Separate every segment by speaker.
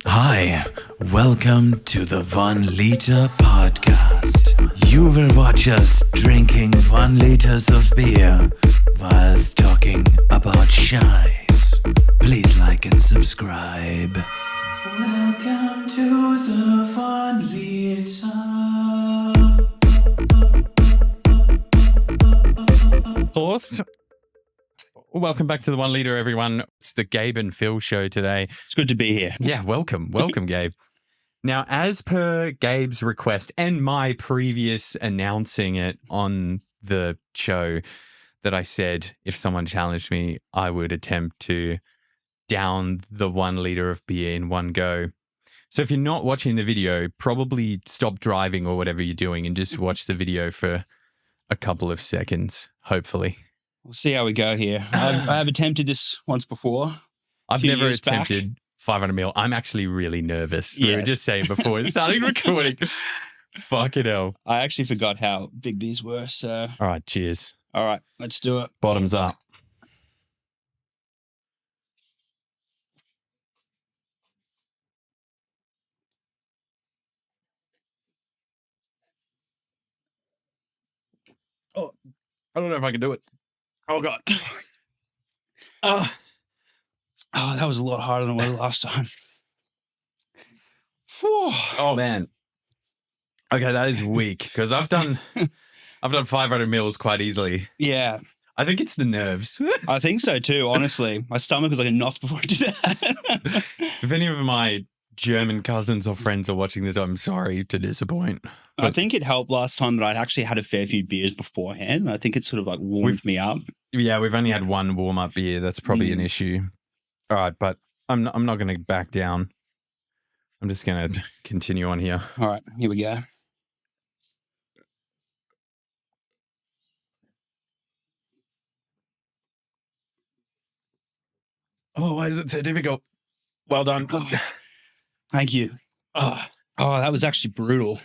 Speaker 1: Hi, welcome to the 1 Liter Podcast. You will watch us drinking 1 liters of beer whilst talking about shies. Please like and subscribe. Welcome to the 1 Liter.
Speaker 2: Horst. Welcome back to the 1 Liter, everyone. It's the Gabe and Phil show today.
Speaker 3: It's good to be here.
Speaker 2: Yeah, welcome, Gabe. Now, as per Gabe's request and my previous announcing it on the show, that I said if someone challenged me, I would attempt to down the 1 liter of beer in one go. So if you're not watching the video, probably stop driving or whatever you're doing and just watch the video for a couple of seconds, hopefully.
Speaker 3: We'll see how we go here. I have attempted this once before.
Speaker 2: I've never attempted 500ml. I'm actually really nervous. We were just saying before starting recording. Fucking hell.
Speaker 3: I actually forgot how big these were. So,
Speaker 2: all right, cheers.
Speaker 3: All right, let's do it.
Speaker 2: Bottoms up. Oh, I don't know if I can do it. Oh, God.
Speaker 3: Oh, that was a lot harder than it was last time.
Speaker 2: Oh, man. Okay, that is weak because I've done 500 mils quite easily.
Speaker 3: Yeah.
Speaker 2: I think it's the nerves.
Speaker 3: I think so too, honestly. My stomach was like a knot before I did that.
Speaker 2: If any of my German cousins or friends are watching this, I'm sorry to disappoint.
Speaker 3: I think it helped last time that I'd actually had a fair few beers beforehand. I think it sort of like warmed me up.
Speaker 2: Yeah, we've only had one warm-up beer. That's probably an issue. All right, but I'm not going to back down. I'm just going to continue on here.
Speaker 3: All right, here we go.
Speaker 2: Oh, why is it so difficult? Well done.
Speaker 3: Oh, thank you. Oh, that was actually brutal.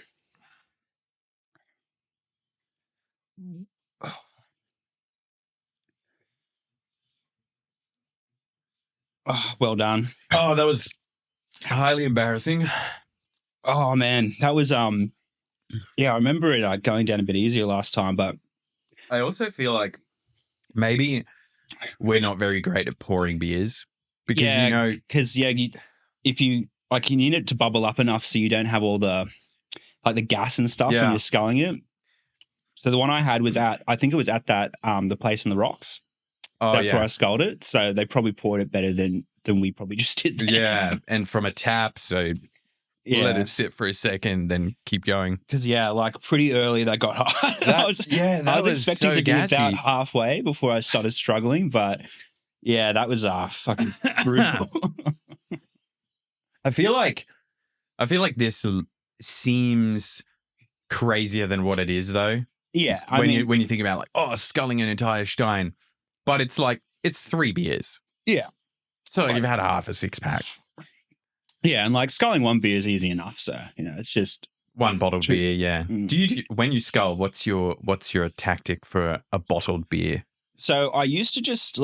Speaker 3: Oh, well done.
Speaker 2: Oh, that was highly embarrassing.
Speaker 3: Oh man, that was yeah, I remember it going down a bit easier last time, but
Speaker 2: I also feel like maybe we're not very great at pouring beers because if you like, you need it to bubble up enough so you don't have all the gas and stuff when you're sculling it. So the one I had was I think it was at that the place in the rocks. Oh, that's where I sculled it. So they probably poured it better than we probably just did there. Yeah, and from a tap, so let it sit for a second, then keep going. Because like pretty early they got hot. I was expecting to be about halfway before I started struggling, but yeah, that was fucking brutal. I feel like this seems crazier than what it is, though. Yeah, when you think about sculling an entire Stein, but it's 3 beers. Yeah, so you've had half a 6-pack. Yeah, and sculling 1 beer is easy enough. So it's just 1 bottled beer. Yeah. Do you when you scull? What's your tactic for a bottled beer? So I used to just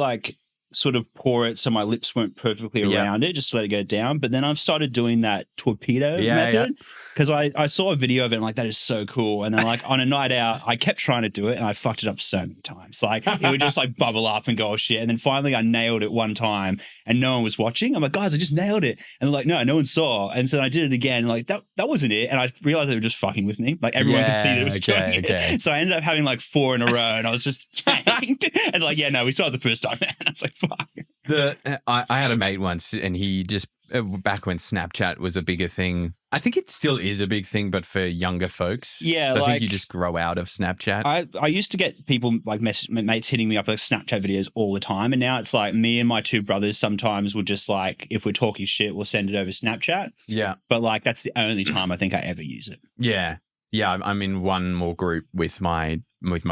Speaker 2: sort of pour it so my lips weren't perfectly around it, just to let it go down. But then I've started doing that torpedo method because I saw a video of it and that is so cool. And then on a night out, I kept trying to do it and I fucked it up so many times. It would just bubble up and go, oh shit. And then finally I nailed it one time and no one was watching. I'm like, guys, I just nailed it. And they're like, no one saw. And so I did it again. That wasn't it. And I realized they were just fucking with me. Everyone could see that it was doing it. So I ended up having 4 in a row and I was just tanked. And we saw it the first time, man. I was like, fuck. I had a mate once and he just, back when Snapchat was a bigger thing, I think it still is a big thing, but for younger folks. Yeah. So I think you just grow out of Snapchat. I used to get people mates hitting me up with Snapchat videos all the time. And now it's me and my 2 brothers sometimes will just if we're talking shit, we'll send it over Snapchat. Yeah. But that's the only time I think I ever use it. Yeah. Yeah. I'm in one more group with my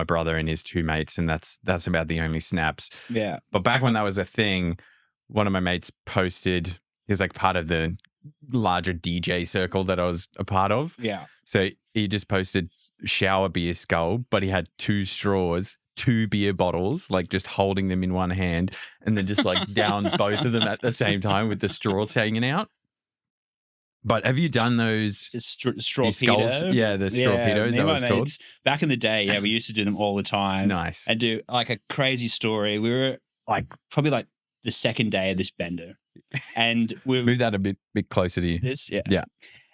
Speaker 2: brother and his 2 mates, and that's about the only snaps. Yeah. But back when that was a thing, one of my mates posted, he was part of the larger DJ circle that I was a part of. Yeah. So he just posted shower beer skull, but he had 2 straws, 2 beer bottles, just holding them in one hand and then just down both of them at the same time with the straws hanging out. But have you done those?
Speaker 3: Straw
Speaker 2: skulls? Yeah, the straw pedo. Is that what it's called?
Speaker 3: Back in the day, yeah, we used to do them all the time.
Speaker 2: Nice.
Speaker 3: And do like a crazy story. We were like probably like the second day of this bender, and we
Speaker 2: move that a bit closer to you.
Speaker 3: This, yeah,
Speaker 2: yeah.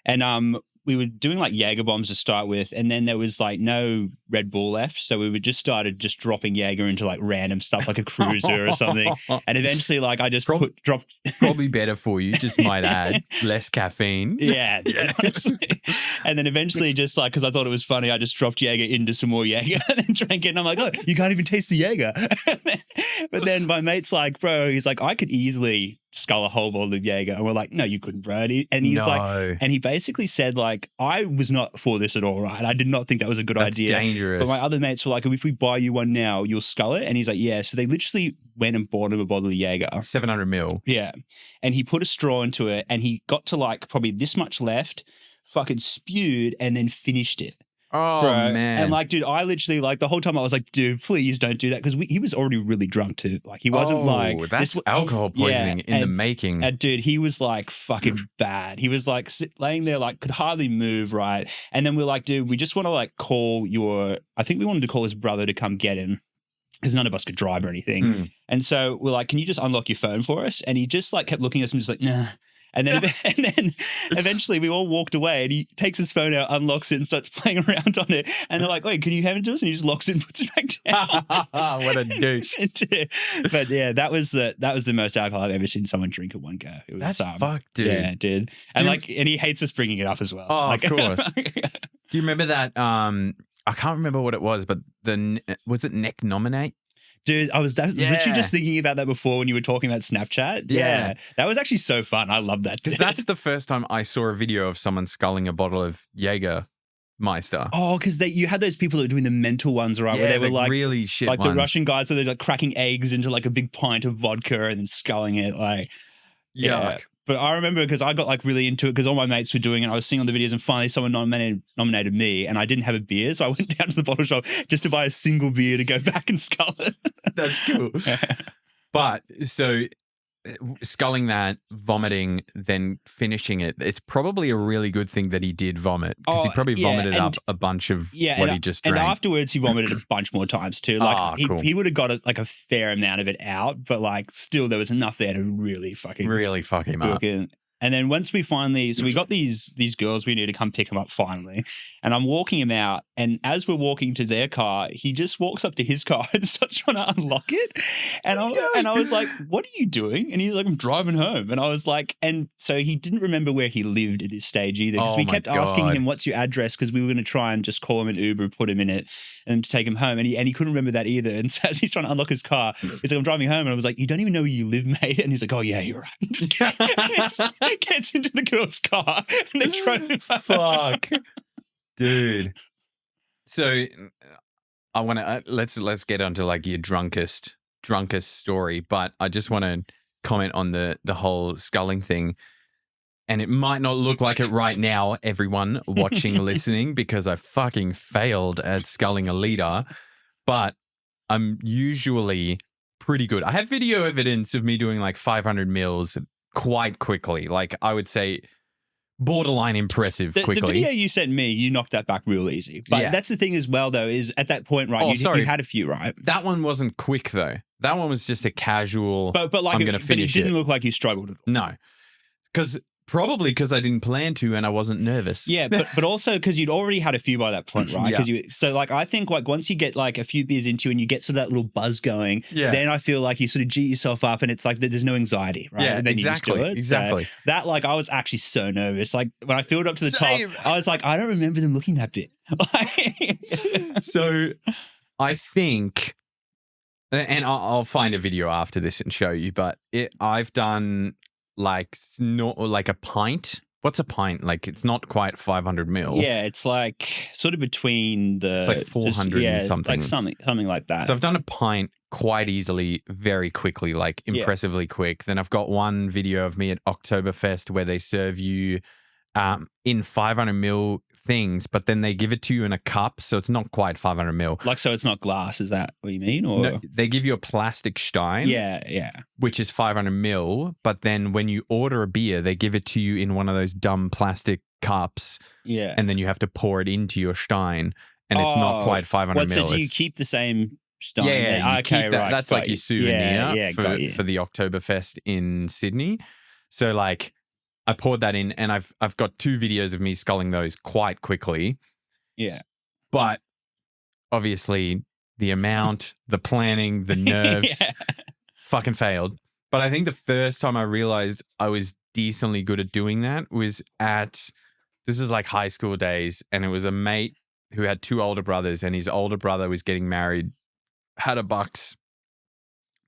Speaker 3: And we were doing like Jaeger bombs to start with, and then there was like no Red Bull left, so we started dropping Jaeger into like random stuff like a cruiser or something, and eventually like I just dropped.
Speaker 2: Probably better for you, just might add less caffeine.
Speaker 3: Yeah. And then eventually, just like because I thought it was funny, I just dropped Jaeger into some more Jaeger and then drank it, and I'm like, oh, you can't even taste the Jaeger. But then my mate's like, bro, he's like, I could easily skull a whole bottle of Jaeger, and we're like, no, you couldn't, bro. And he's like, and he basically said like, I was not for this at all, right? I did not think that was a good idea.
Speaker 2: Dangerous.
Speaker 3: But my other mates were like, if we buy you one now, you'll skull it. And he's like, yeah. So they literally went and bought him a bottle of Jaeger,
Speaker 2: 700 ml.
Speaker 3: Yeah, and he put a straw into it, and he got to like probably this much left, fucking spewed, and then finished it.
Speaker 2: Oh,
Speaker 3: bro.
Speaker 2: man.
Speaker 3: And like, dude, I literally like the whole time I was like, dude, please don't do that, because he was already really drunk too. Like he wasn't
Speaker 2: that's alcohol poisoning in the making.
Speaker 3: And dude, he was like fucking bad. He was like laying there like could hardly move, right? And then we're like, dude, we just want to like call I think we wanted to call his brother to come get him, because none of us could drive or anything. And so we're like, can you just unlock your phone for us? And he just like kept looking at us and just like, nah. And then eventually we all walked away, and he takes his phone out, unlocks it, and starts playing around on it. And they're like, wait, can you hand it to us? And he just locks it and puts it back down.
Speaker 2: What a douche.
Speaker 3: But yeah, that was the most alcohol I've ever seen someone drink at one go. It was,
Speaker 2: that's fucked, dude.
Speaker 3: Yeah, dude. And and he hates us bringing it up as well.
Speaker 2: Oh, like, of course. Do you remember that? I can't remember what it was, but was it Neck Nominate?
Speaker 3: Dude, I was literally just thinking about that before when you were talking about Snapchat. Yeah. That was actually so fun. I love that.
Speaker 2: Because that's the first time I saw a video of someone sculling a bottle of Jägermeister.
Speaker 3: Oh, because you had those people that were doing the mental ones, right? Where they were like
Speaker 2: really shit
Speaker 3: like
Speaker 2: ones.
Speaker 3: The Russian guys where they're like cracking eggs into like a big pint of vodka and then sculling it. Like,
Speaker 2: yeah.
Speaker 3: But I remember because I got like really into it because all my mates were doing it. I was seeing on the videos, and finally someone nominated me, and I didn't have a beer, so I went down to the bottle shop just to buy a single beer to go back and scull it.
Speaker 2: That's cool. But so sculling that, vomiting, then finishing it, it's probably a really good thing that he did vomit, because he probably vomited up a bunch of what he just drank.
Speaker 3: And afterwards he vomited a bunch more times too. Like he would have got a fair amount of it out, but like still there was enough there to really fuck him up. And then once we got these girls we need to come pick him up finally. And I'm walking him out. And as we're walking to their car, he just walks up to his car and starts trying to unlock it. And I was like, what are you doing? And he's like, I'm driving home. And I was like, and so he didn't remember where he lived at this stage either. Because we kept asking him, what's your address? Because we were going to try and just call him an Uber, put him in it and to take him home. And he couldn't remember that either. And so as he's trying to unlock his car, he's like, I'm driving home. And I was like, you don't even know where you live, mate. And he's like, oh yeah, you're right. Gets into the girl's car and they drove him.
Speaker 2: Fuck, dude. So I want to let's get onto like your drunkest story, but I just want to comment on the whole sculling thing. And it might not look like it right now, everyone watching, listening, because I fucking failed at sculling a liter, but I'm usually pretty good. I have video evidence of me doing like 500 mils quite quickly. Like I would say borderline impressive quickly.
Speaker 3: The video you sent me, you knocked that back real easy. But that's the thing as well, though, is at that point, right, you had a few, right?
Speaker 2: That one wasn't quick, though. That one was just a casual,
Speaker 3: but like
Speaker 2: I'm going to finish
Speaker 3: it. It didn't look like you struggled at all.
Speaker 2: No. Probably because I didn't plan to and I wasn't nervous.
Speaker 3: Yeah, but also because you'd already had a few by that point, right? So like I think like once you get like a few beers into you and you get sort of that little buzz going, then I feel like you sort of G yourself up and it's like there's no anxiety, right?
Speaker 2: Yeah,
Speaker 3: and then
Speaker 2: exactly.
Speaker 3: You just do it.
Speaker 2: Exactly.
Speaker 3: So that like I was actually so nervous. Like when I filled up to the top, I was like, I don't remember them looking that bit.
Speaker 2: So I think, and I'll find a video after this and show you, but I've done like a pint. What's a pint? Like it's not quite 500 mil.
Speaker 3: Yeah, it's like sort of between the.
Speaker 2: It's like 400 and something.
Speaker 3: It's like something like that.
Speaker 2: So I've done a pint quite easily, very quickly, like impressively quick. Then I've got one video of me at Oktoberfest where they serve you in 500 mil
Speaker 4: things, but then they give it to you in a cup, so it's not quite 500 mil.
Speaker 3: Like, so it's not glass, is that what you mean? Or
Speaker 4: no, they give you a plastic stein.
Speaker 3: Yeah.
Speaker 4: Which is 500 mil, but then when you order a beer, they give it to you in one of those dumb plastic cups.
Speaker 3: Yeah.
Speaker 4: And then you have to pour it into your stein, and it's not quite 500 mil.
Speaker 3: So do you keep the same stein?
Speaker 4: Yeah, you keep that.
Speaker 3: Right,
Speaker 4: that's like your souvenir for the Oktoberfest in Sydney. So like I poured that in, and I've got 2 videos of me sculling those quite quickly.
Speaker 3: Yeah.
Speaker 4: But obviously the amount, the planning, the nerves fucking failed. But I think the first time I realized I was decently good at doing that was this is like high school days, and it was a mate who had 2 older brothers, and his older brother was getting married, had a Bucks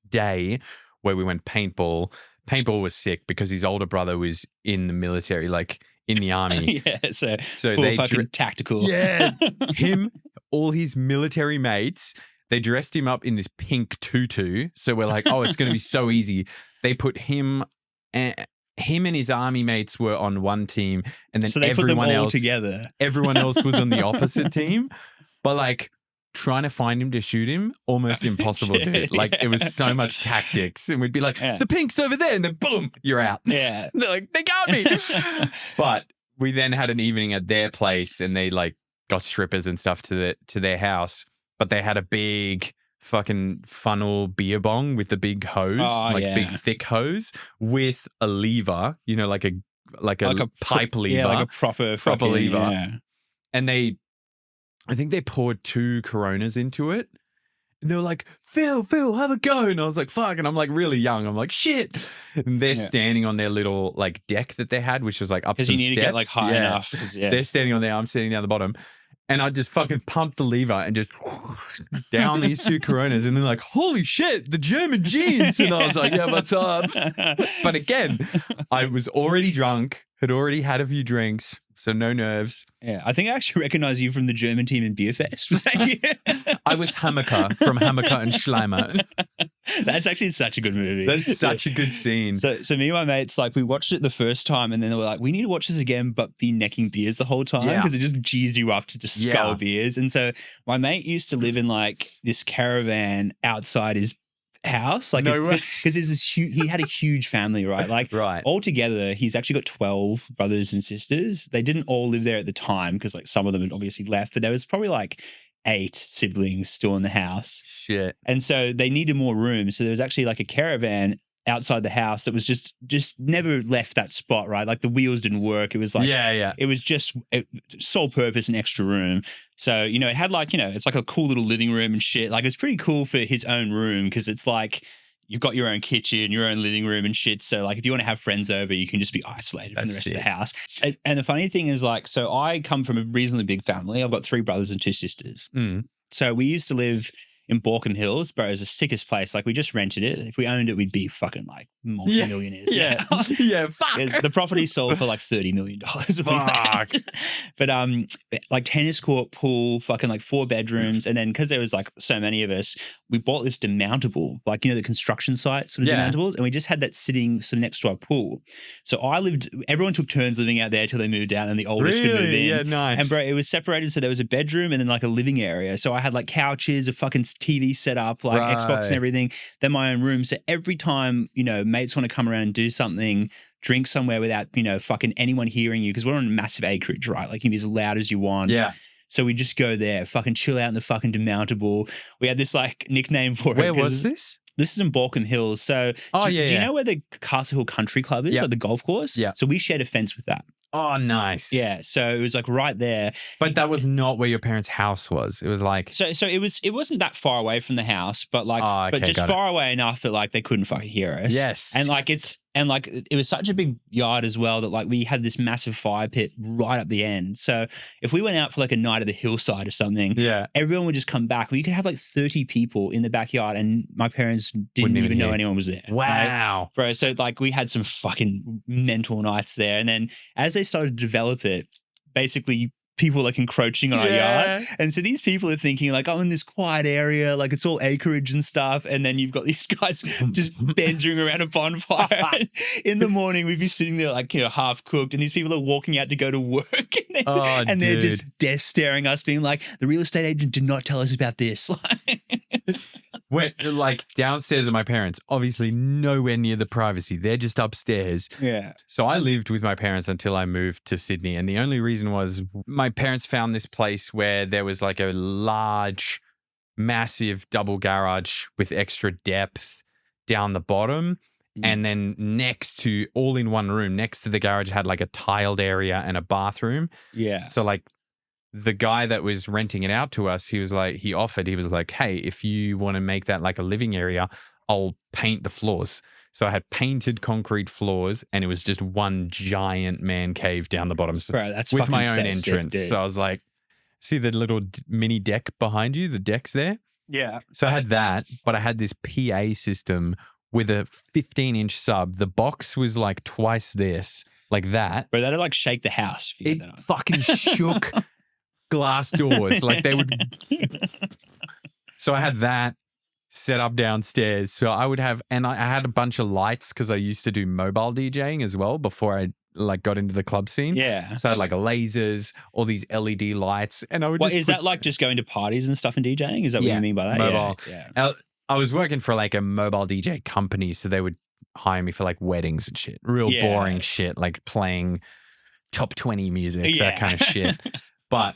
Speaker 4: day where we went paintball. Paintball was sick because his older brother was in the military, like in the army.
Speaker 3: So
Speaker 4: full
Speaker 3: they fucking tactical.
Speaker 4: Yeah, him, all his military mates, they dressed him up in this pink tutu. So we're like, oh, it's going to be so easy. They put him and his army mates were on one team, and then
Speaker 3: so they
Speaker 4: everyone
Speaker 3: put them all
Speaker 4: else
Speaker 3: together.
Speaker 4: Everyone else was on the opposite team, but like trying to find him to shoot him, almost impossible, dude. Like it was so much tactics, and we'd be like, the pink's over there, and then boom, you're out.
Speaker 3: Yeah,
Speaker 4: they're like, they got me. But we then had an evening at their place, and they like got strippers and stuff to their house, but they had a big fucking funnel beer bong with the big hose, big thick hose with a lever, like a pipe lever,
Speaker 3: like a proper
Speaker 4: lever.
Speaker 3: Yeah.
Speaker 4: And I think they poured 2 Coronas into it. And they were like, Phil, have a go. And I was like, fuck. And I'm like really young. I'm like, shit. And they're standing on their little like deck that they had, which was like up some steps.
Speaker 3: Because you need to get like high enough.
Speaker 4: They're standing on there. I'm standing down the bottom. And I just fucking pumped the lever and just down these 2 Coronas. And they're like, holy shit, the German jeans. And I was like, yeah, what's up? But again, I was already drunk, had already had a few drinks. So no nerves.
Speaker 3: Yeah, I think I actually recognize you from the German team in Beerfest. Was that you?
Speaker 4: I was Hammerker from Hammerker and Schleimer.
Speaker 3: That's actually such a good movie.
Speaker 4: That's such a good scene.
Speaker 3: So me and my mates, like we watched it the first time, and then they were like, we need to watch this again, but be necking beers the whole time because it just G's you up to just scull beers. And so my mate used to live in like this caravan outside his house, like because he had a huge family, right? Like altogether he's actually got 12 brothers and sisters. They didn't all live there at the time because like some of them had obviously left, but there was probably like 8 siblings still in the house.
Speaker 4: Shit.
Speaker 3: And so they needed more room, so there was actually like a caravan outside the house that was just never left that spot, right? Like the wheels didn't work. It was like it was just sole purpose and extra room. So, it had like, it's like a cool little living room and shit. Like it's pretty cool for his own room because it's like you've got your own kitchen, your own living room and shit. So like if you want to have friends over, you can just be isolated from the rest of the house. And the funny thing is like, so I come from a reasonably big family. I've got 3 brothers and 2 sisters. So we used to live in Borkham Hills, bro. It was the sickest place. Like we just rented it. If we owned it, we'd be fucking like multi-millionaires.
Speaker 4: Yeah. Fuck.
Speaker 3: The property sold for like $30 million.
Speaker 4: Fuck.
Speaker 3: But like tennis court, pool, fucking like 4 bedrooms. And then because there was like so many of us, we bought this demountable, like, the construction site sort of demountables. And we just had that sitting sort of next to our pool. So everyone took turns living out there till they moved out and the oldest could move in.
Speaker 4: Yeah, nice.
Speaker 3: And bro, it was separated. So there was a bedroom and then like a living area. So I had like couches, a fucking TV set up, like Xbox and everything, then my own room. So every time, mates want to come around and do something, drink somewhere without, fucking anyone hearing you, because we're on a massive acreage, right? Like you can be as loud as you want.
Speaker 4: Yeah.
Speaker 3: So we just go there, fucking chill out in the fucking demountable. We had this like nickname for it.
Speaker 4: Where was this?
Speaker 3: This is in Borkham Hills. So do you know where the Castle Hill Country Club is, like the golf course?
Speaker 4: Yeah.
Speaker 3: So we shared a fence with that.
Speaker 4: Oh, nice.
Speaker 3: Yeah. So it was like right there.
Speaker 4: But that was not where your parents' house was. It was like
Speaker 3: so it wasn't that far away from the house, but like but just far away enough that like they couldn't fucking hear us.
Speaker 4: Yes.
Speaker 3: And like it was such a big yard as well that like we had this massive fire pit right up the end. So if we went out for like a night at the hillside or something, everyone would just come back. You could have like 30 people in the backyard and my parents didn't even know anyone was there.
Speaker 4: Wow.
Speaker 3: Right? Bro, so like we had some fucking mental nights there. And then as they started to develop it, basically people like encroaching on our yard. And so these people are thinking like, oh, in this quiet area, like it's all acreage and stuff. And then you've got these guys just bantering around a bonfire. In the morning, we'd be sitting there like, half cooked. And these people are walking out to go to work. And they're just death staring us, being like, the real estate agent did not tell us about this.
Speaker 4: We're like downstairs at my parents, obviously nowhere near the privacy. They're just upstairs.
Speaker 3: Yeah.
Speaker 4: So I lived with my parents until I moved to Sydney. And the only reason was my parents found this place where there was like a large, massive double garage with extra depth down the bottom. And then next to, all in one room, next to the garage had like a tiled area and a bathroom.
Speaker 3: Yeah.
Speaker 4: So like, the guy that was renting it out to us, he was like, hey, if you want to make that like a living area, I'll paint the floors. So I had painted concrete floors and it was just one giant man cave down the bottom.
Speaker 3: Bro, that's
Speaker 4: with my own
Speaker 3: so
Speaker 4: entrance.
Speaker 3: Sick,
Speaker 4: so I was like, see the little mini deck behind you? The deck's there.
Speaker 3: Yeah.
Speaker 4: So I had that, but I had this PA system with a 15-inch sub. The box was like twice this, like that.
Speaker 3: Bro, that'd like shake the house. If you get
Speaker 4: It
Speaker 3: that on.
Speaker 4: fucking shook glass doors. Like they would. So I had that set up downstairs. So I would have, and I had a bunch of lights because I used to do mobile DJing as well before I like got into the club scene.
Speaker 3: Yeah.
Speaker 4: So I had like lasers, all these LED lights, and I would
Speaker 3: Is that like just going to parties and stuff and DJing? Is that what you mean by that?
Speaker 4: Mobile.
Speaker 3: Yeah.
Speaker 4: I was working for like a mobile DJ company, so they would hire me for like weddings and shit. Real boring shit, like playing top 20 music, that kind of shit. But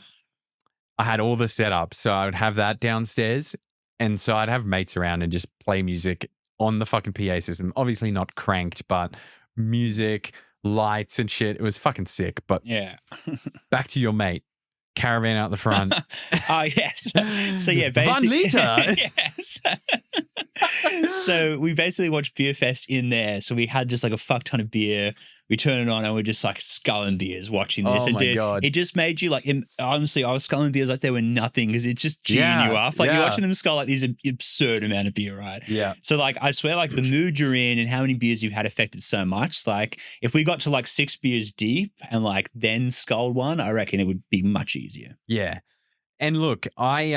Speaker 4: I had all the setup, so I would have that downstairs, and so I'd have mates around and just play music on the fucking PA system. Obviously not cranked, but music, lights and shit. It was fucking sick. But back to your mate. Caravan out the front.
Speaker 3: Oh, yes. So, yeah, basically.
Speaker 4: 1 liter.
Speaker 3: Yes. So, we basically watched Beer Fest in there. So, we had just like a fuck ton of beer. We turn it on and we're just like sculling beers watching this.
Speaker 4: Oh,
Speaker 3: and
Speaker 4: my God.
Speaker 3: It just made you like, honestly, I was sculling beers like they were nothing because it's just geeing you up. Like you're watching them scull like these absurd amount of beer, right?
Speaker 4: Yeah.
Speaker 3: So like, I swear like the mood you're in and how many beers you've had affected so much. Like if we got to like 6 beers deep and like then sculled one, I reckon it would be much easier.
Speaker 4: Yeah. And look, I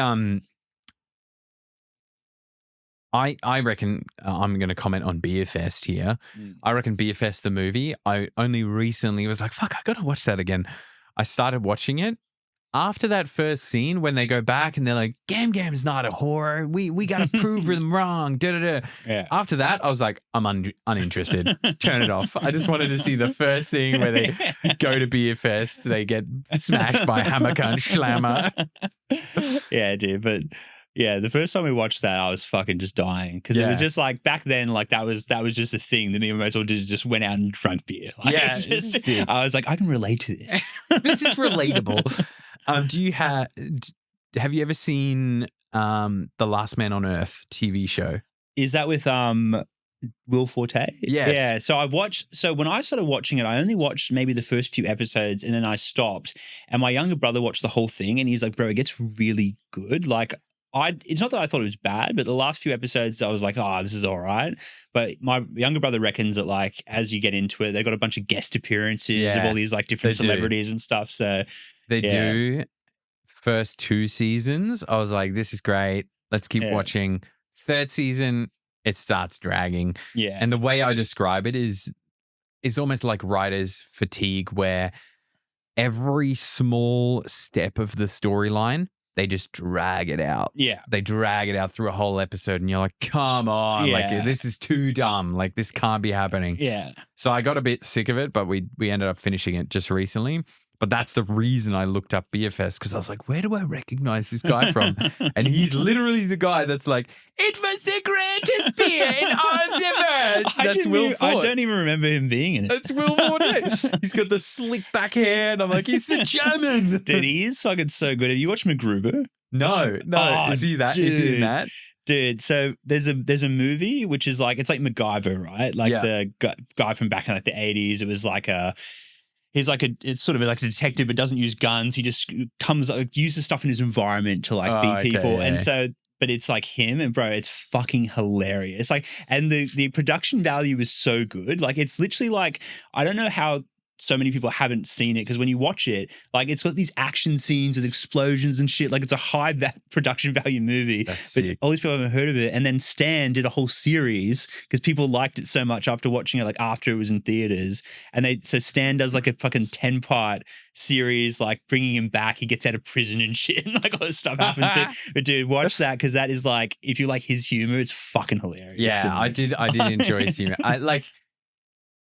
Speaker 4: reckon I'm going to comment on Beer Fest here. I reckon Beer Fest, the movie, I only recently was like, fuck, I got to watch that again. I started watching it. After that first scene, when they go back and they're like, Gam's not a whore. We got to prove them wrong.
Speaker 3: Yeah.
Speaker 4: After that, I was like, I'm uninterested. Turn it off. I just wanted to see the first scene where they go to Beer Fest. They get smashed by Hammer Cunt Schlammer.
Speaker 3: Yeah, dude. But yeah, the first time we watched that, I was fucking just dying because it was just like back then, like that was just a thing that me and my mates all did, just went out and drank beer. Like, I was like, I can relate to this.
Speaker 4: This is relatable. Have you ever seen The Last Man on Earth TV show?
Speaker 3: Is that with Will Forte?
Speaker 4: Yes.
Speaker 3: Yeah. So when I started watching it, I only watched maybe the first few episodes and then I stopped. And my younger brother watched the whole thing and he's like, bro, it gets really good. Like it's not that I thought it was bad, but the last few episodes I was like, oh, this is all right. But my younger brother reckons that like as you get into it, they've got a bunch of guest appearances of all these like different celebrities and stuff. So
Speaker 4: they do. First 2 seasons, I was like, this is great. Let's keep watching. 3rd season, it starts dragging.
Speaker 3: Yeah.
Speaker 4: And the way I describe it is almost like writer's fatigue, where every small step of the storyline, they just drag it out.
Speaker 3: Yeah.
Speaker 4: They drag it out through a whole episode and you're like, come on. Like, this is too dumb. Like, this can't be happening.
Speaker 3: Yeah.
Speaker 4: So I got a bit sick of it, but we ended up finishing it just recently. But that's the reason I looked up Beer Fest, because I was like, where do I recognize this guy from? And he's literally the guy that's like, it was the greatest beer in our universe. That's Will Forte.
Speaker 3: I don't even remember him being in it.
Speaker 4: That's Will Forte. He's got the slick back hair, and I'm like, he's the German.
Speaker 3: Dude, he is fucking so good. Have you watched MacGruber?
Speaker 4: No.
Speaker 3: Oh,
Speaker 4: is he that?
Speaker 3: Dude.
Speaker 4: Is he in that?
Speaker 3: Dude, so there's a movie which is like, it's like MacGyver, right? Like the guy from back in like the 80s. It was like it's sort of like a detective, but doesn't use guns. He just uses stuff in his environment to like beat people. And so, but it's like him, and bro, it's fucking hilarious. Like, and the production value is so good. Like, it's literally like, I don't know how so many people haven't seen it, because when you watch it, like it's got these action scenes with explosions and shit. Like it's a high production value movie.
Speaker 4: That's
Speaker 3: but
Speaker 4: sick.
Speaker 3: all these people haven't heard of it. And then Stan did a whole series because people liked it so much after watching it, like after it was in theaters. And so Stan does like a fucking 10-part series, like bringing him back. He gets out of prison and shit, and like all this stuff happens. But dude, watch that, because that is like, if you like his humor, it's fucking hilarious.
Speaker 4: Yeah, I did enjoy his humor. I like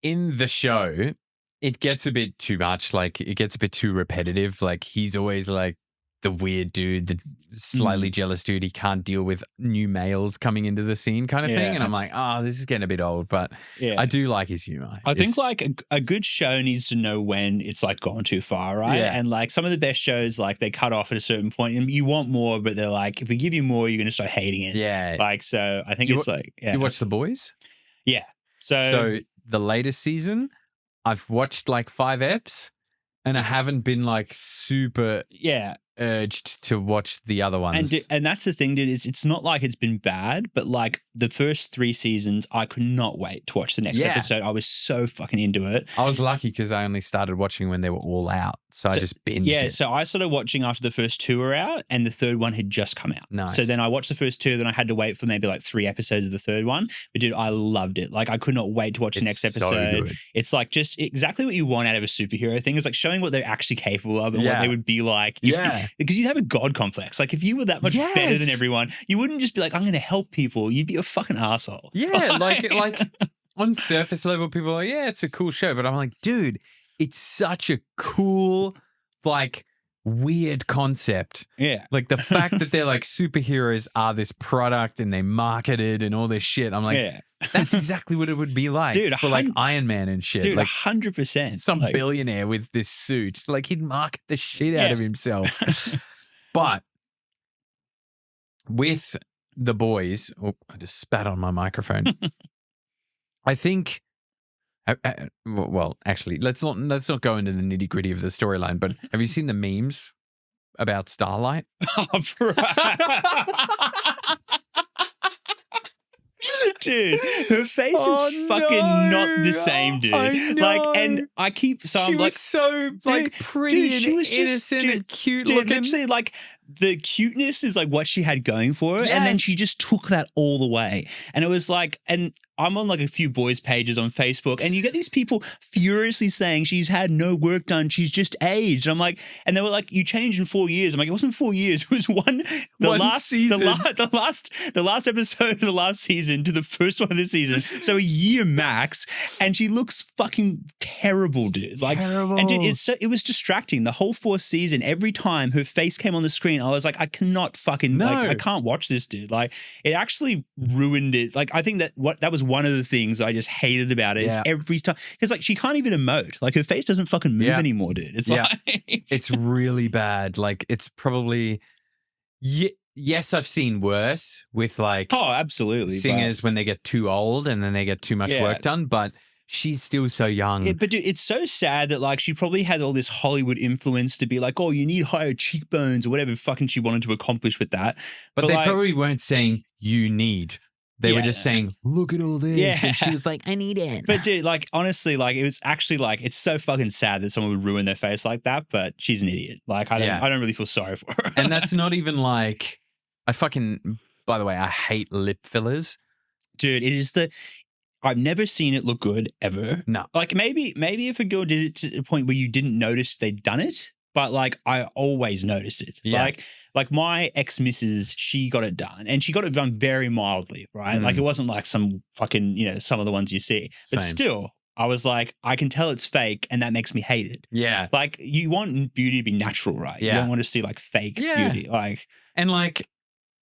Speaker 4: in the show, it gets a bit too much. Like it gets a bit too repetitive. Like he's always like the weird dude, the slightly jealous dude. He can't deal with new males coming into the scene kind of thing. And I'm like, oh, this is getting a bit old, but I do like his humor.
Speaker 3: I think like a good show needs to know when it's like gone too far, right?
Speaker 4: Yeah.
Speaker 3: And like some of the best shows, like they cut off at a certain point and you want more, but they're like, if we give you more, you're going to start hating it.
Speaker 4: Yeah.
Speaker 3: Like, so I think it's like,
Speaker 4: You watch The Boys?
Speaker 3: Yeah.
Speaker 4: So the latest season, I've watched like 5 eps and I haven't been like super urged to watch the other ones.
Speaker 3: And that's the thing, dude, is it's not like it's been bad, but like the first 3 seasons, I could not wait to watch the next episode. I was so fucking into it.
Speaker 4: I was lucky because I only started watching when they were all out. So I just binged it.
Speaker 3: So I started watching after the first 2 were out and the third one had just come out.
Speaker 4: Nice.
Speaker 3: So then I watched the first 2, then I had to wait for maybe like 3 episodes of the third one. But dude, I loved it. Like I could not wait to watch the next episode.
Speaker 4: So good.
Speaker 3: It's like just exactly what you want out of a superhero thing. It's like showing what they're actually capable of and what they would be like. Because you'd have a god complex. Like if you were that much better than everyone, you wouldn't just be like, I'm going to help people. You'd be a fucking asshole.
Speaker 4: Yeah, like on surface level, people are like, yeah, it's a cool show. But I'm like, dude, it's such a cool, like, weird concept.
Speaker 3: Yeah.
Speaker 4: Like the fact that they're like superheroes are this product and they market it and all this shit. I'm like, that's exactly what it would be like, dude, for like Iron Man and shit.
Speaker 3: Dude,
Speaker 4: like
Speaker 3: 100%.
Speaker 4: Some billionaire with this suit. Like he'd market the shit out of himself. But with The Boys, I just spat on my microphone. I think, well, actually, let's not go into the nitty gritty of the storyline. But have you seen the memes about Starlight?
Speaker 3: Dude, her face is fucking not the same, dude. Like, and I keep
Speaker 4: I'm like, so like pretty, dude, she was innocent and cute looking.
Speaker 3: Literally, like the cuteness is like what she had going for her, and then she just took that all the way. And it was like, and I'm on like a few boys' pages on Facebook, and you get these people furiously saying she's had no work done, she's just aged. And I'm like, and they were like, you changed in 4 years. I'm like, it wasn't 4 years, it was one season. The last episode of the last season to the first one of the season. So a year max, and she looks fucking terrible, dude. Like, terrible. And dude, it was distracting. The whole 4th season, every time her face came on the screen, I was like, I cannot fucking like, I can't watch this, dude. Like, it actually ruined it. Like, I think that was one of the things I just hated about it. Is every time, because like she can't even emote. Like her face doesn't fucking move anymore, dude. It's like
Speaker 4: it's really bad. Like it's probably yes, I've seen worse with like
Speaker 3: absolutely
Speaker 4: singers when they get too old and then they get too much work done, but she's still so young.
Speaker 3: Yeah, but dude, it's so sad that like she probably had all this Hollywood influence to be like, oh, you need higher cheekbones or whatever fucking she wanted to accomplish with that.
Speaker 4: But they probably weren't saying you need. They were just saying, look at all this.
Speaker 3: Yeah.
Speaker 4: And she was like, I need it.
Speaker 3: But dude, like honestly, like it was actually like, it's so fucking sad that someone would ruin their face like that, but she's an idiot. Like I don't really feel sorry for her.
Speaker 4: And that's not even like, by the way, I hate lip fillers.
Speaker 3: Dude, it is I've never seen it look good ever.
Speaker 4: No.
Speaker 3: Like maybe if a girl did it to a point where you didn't notice they'd done it, but like I always noticed it.
Speaker 4: Yeah.
Speaker 3: Like my ex-missus, she got it done and she got it done very mildly, right? Like it wasn't like some fucking, some of the ones you see. But still, I was like, I can tell it's fake and that makes me hate it.
Speaker 4: Yeah.
Speaker 3: Like you want beauty to be natural, right?
Speaker 4: Yeah.
Speaker 3: You don't want to see like fake beauty. Like,
Speaker 4: and like,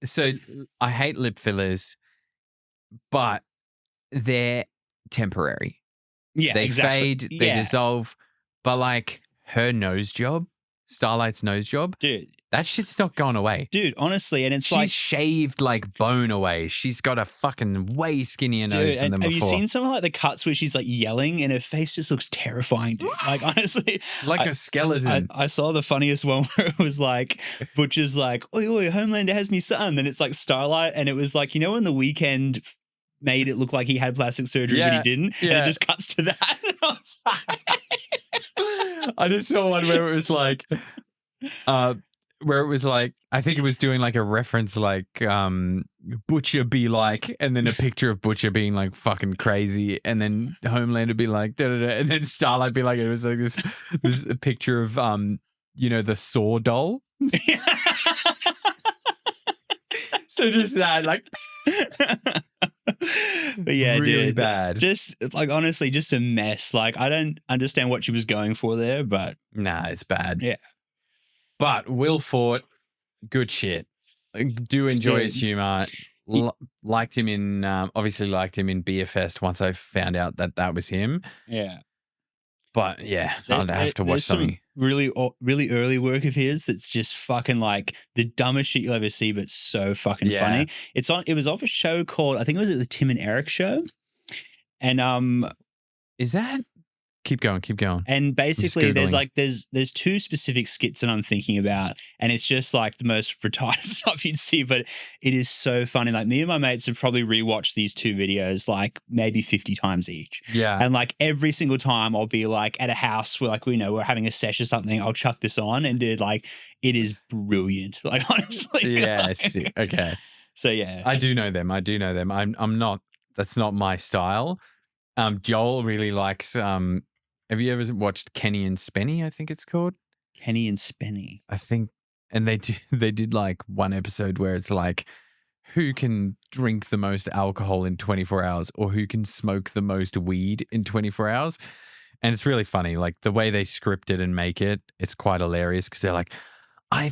Speaker 4: so I hate lip fillers, but they're temporary.
Speaker 3: Yeah,
Speaker 4: they
Speaker 3: exactly.
Speaker 4: fade, they dissolve. But like her nose job, Starlight's nose job,
Speaker 3: dude,
Speaker 4: that shit's not going away.
Speaker 3: Dude, honestly, and it's
Speaker 4: she's shaved like bone away. She's got a fucking way skinnier nose than before.
Speaker 3: Have you seen some of like the cuts where she's like yelling and her face just looks terrifying, dude? Like honestly,
Speaker 4: it's like a skeleton.
Speaker 3: I saw the funniest one where it was like Butcher's like, oi, Homelander has me son. Then it's like Starlight, and it was like, when The Weeknd made it look like he had plastic surgery, but he didn't. And it just cuts to that. And I was like,
Speaker 4: I just saw one where it was like, I think it was doing like a reference like Butcher be like, and then a picture of Butcher being like fucking crazy, and then Homelander be like, da, da, da, and then Starlight be like, it was like this picture of the Saw doll. So just that, like,
Speaker 3: but yeah,
Speaker 4: really
Speaker 3: dude,
Speaker 4: bad.
Speaker 3: Just like honestly, just a mess. Like I don't understand what she was going for there, but
Speaker 4: nah, it's bad.
Speaker 3: Yeah,
Speaker 4: but Will Fort, good shit. I do enjoy his humor. Liked him in Beer Fest once I found out that was him.
Speaker 3: Yeah.
Speaker 4: But yeah, I'd have to watch something.
Speaker 3: Really early work of his that's just fucking like the dumbest shit you'll ever see, but so fucking funny. It was off a show called, I think it was the Tim and Eric show. And
Speaker 4: is that? Keep going.
Speaker 3: And basically there's two specific skits that I'm thinking about, and it's just like the most retarded stuff you'd see, but it is so funny. Like me and my mates have probably rewatched these two videos like maybe 50 times each.
Speaker 4: Yeah.
Speaker 3: And like every single time I'll be like at a house where like we're having a sesh or something, I'll chuck this on, and dude, like it is brilliant. Like honestly.
Speaker 4: Yeah, sick. Okay.
Speaker 3: So yeah.
Speaker 4: I do know them. I'm not, that's not my style. Joel really likes have you ever watched Kenny and Spenny, I think it's called?
Speaker 3: Kenny and Spenny.
Speaker 4: I think, and they did like one episode where it's like, who can drink the most alcohol in 24 hours or who can smoke the most weed in 24 hours? And it's really funny. Like the way they script it and make it, it's quite hilarious because they're like, I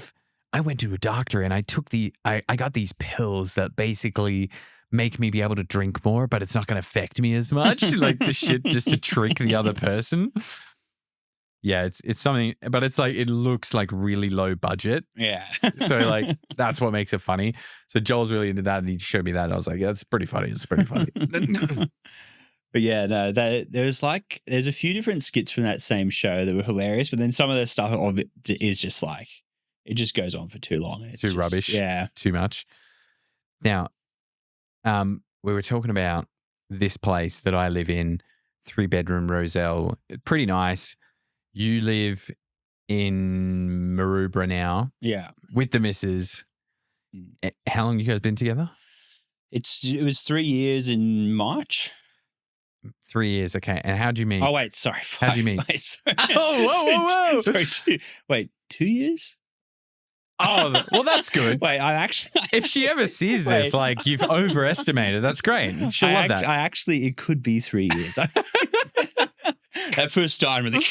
Speaker 4: went to a doctor and I took I got these pills that basically make me be able to drink more, but it's not going to affect me as much. Like the shit just to trick the other person. Yeah, it's something, but it's like, it looks like really low budget.
Speaker 3: Yeah.
Speaker 4: So like, that's what makes it funny. So Joel's really into that and he showed me that. And I was like, yeah, it's pretty funny.
Speaker 3: But yeah, no, there's a few different skits from that same show that were hilarious, but then some of the stuff of it is just like, it just goes on for too long. It's
Speaker 4: too
Speaker 3: just,
Speaker 4: rubbish.
Speaker 3: Yeah.
Speaker 4: Too much. Now, we were talking about this place that I live in, 3-bedroom Roselle. Pretty nice. You live in Maroubra now.
Speaker 3: Yeah.
Speaker 4: With the missus. How long you guys been together?
Speaker 3: It was 3 years in March.
Speaker 4: 3 years, okay. And how'd you meet?
Speaker 3: Oh, wait, sorry.
Speaker 4: How'd you meet?
Speaker 3: Wait, sorry.
Speaker 4: Oh, whoa.
Speaker 3: Sorry, 2 years?
Speaker 4: Oh, well, that's good.
Speaker 3: Wait,
Speaker 4: if she ever sees this, like you've overestimated, that's great. She'll love that.
Speaker 3: It could be 3 years. That first time really.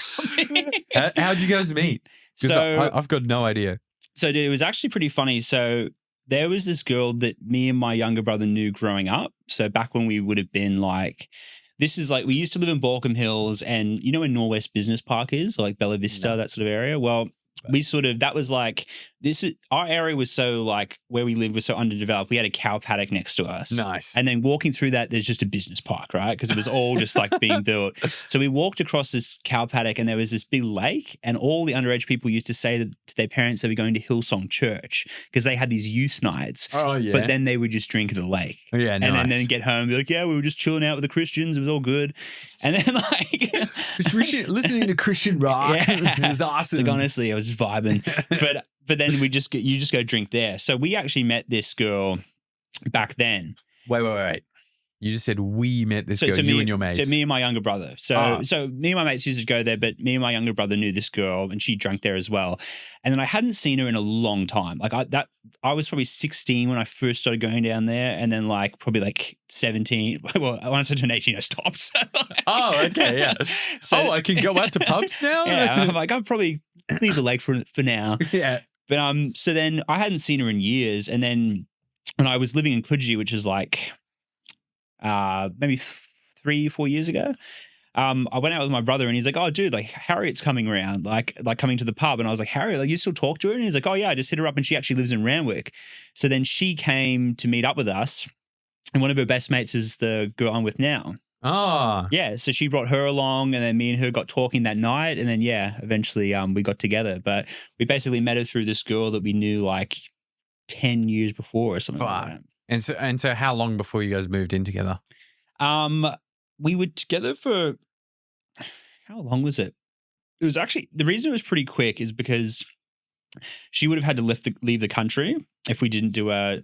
Speaker 4: How'd you guys meet? So I've got no idea.
Speaker 3: So dude, it was actually pretty funny. So there was this girl that me and my younger brother knew growing up. So back when we would have been like, this is like, we used to live in Balcombe Hills, and you know where Norwest Business Park is, or like Bella Vista, that sort of area. Well, that was like, our area was so like, where we lived was so underdeveloped. We had a cow paddock next to us.
Speaker 4: Nice.
Speaker 3: And then walking through that, there's just a business park, right? Because it was all just like being built. So we walked across this cow paddock and there was this big lake, and all the underage people used to say to their parents they were going to Hillsong Church because they had these youth nights.
Speaker 4: Oh, yeah.
Speaker 3: But then they would just drink at the lake.
Speaker 4: Yeah, nice.
Speaker 3: And then get home and be like, yeah, we were just chilling out with the Christians. It was all good. And then like...
Speaker 4: listening to Christian rock.
Speaker 3: Yeah.
Speaker 4: It was awesome.
Speaker 3: Like, honestly, I was just vibing. But then you just go drink there. So we actually met this girl back then.
Speaker 4: Wait. You just said we met this girl, you and your mates.
Speaker 3: So me and my younger brother. So me and my mates used to go there, but me and my younger brother knew this girl and she drank there as well. And then I hadn't seen her in a long time. Like I was probably 16 when I first started going down there, and then like probably like 17. Well, once I turned 18, I stopped.
Speaker 4: Oh, okay, yeah. So I can go out to pubs now?
Speaker 3: Yeah, I'm like, I'll probably leave the lake for now.
Speaker 4: Yeah.
Speaker 3: But so then I hadn't seen her in years, and then when I was living in Coogee, which is like maybe 3-4 years ago, I went out with my brother, and he's like, "Oh, dude, like Harriet's coming around, like coming to the pub." And I was like, "Harriet, like you still talk to her?" And he's like, "Oh yeah, I just hit her up, and she actually lives in Randwick." So then she came to meet up with us, and one of her best mates is the girl I'm with now.
Speaker 4: Oh.
Speaker 3: Yeah, so she brought her along, and then me and her got talking that night, and then eventually we got together. But we basically met her through this girl that we knew like 10 years before or something like that.
Speaker 4: And so how long before you guys moved in together?
Speaker 3: We were together for, how long was it? it was actually the reason it was pretty quick is because she would have had to leave the country if we didn't do a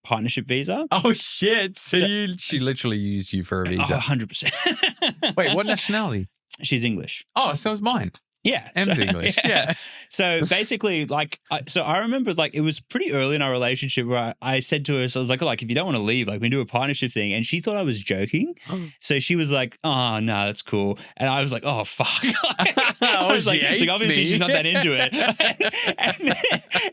Speaker 3: partnership visa.
Speaker 4: Oh shit! So she literally used you for a visa.
Speaker 3: 100%.
Speaker 4: Wait, what nationality?
Speaker 3: She's English.
Speaker 4: Oh, so is mine.
Speaker 3: Yeah.
Speaker 4: M's English. Yeah.
Speaker 3: So basically, like, so I remember, like, it was pretty early in our relationship where I said to her, so I was like, if you don't want to leave, like, we do a partnership thing. And she thought I was joking. So she was like, oh, no, that's cool. And I was like, oh, fuck. I was like, obviously she's not that into it.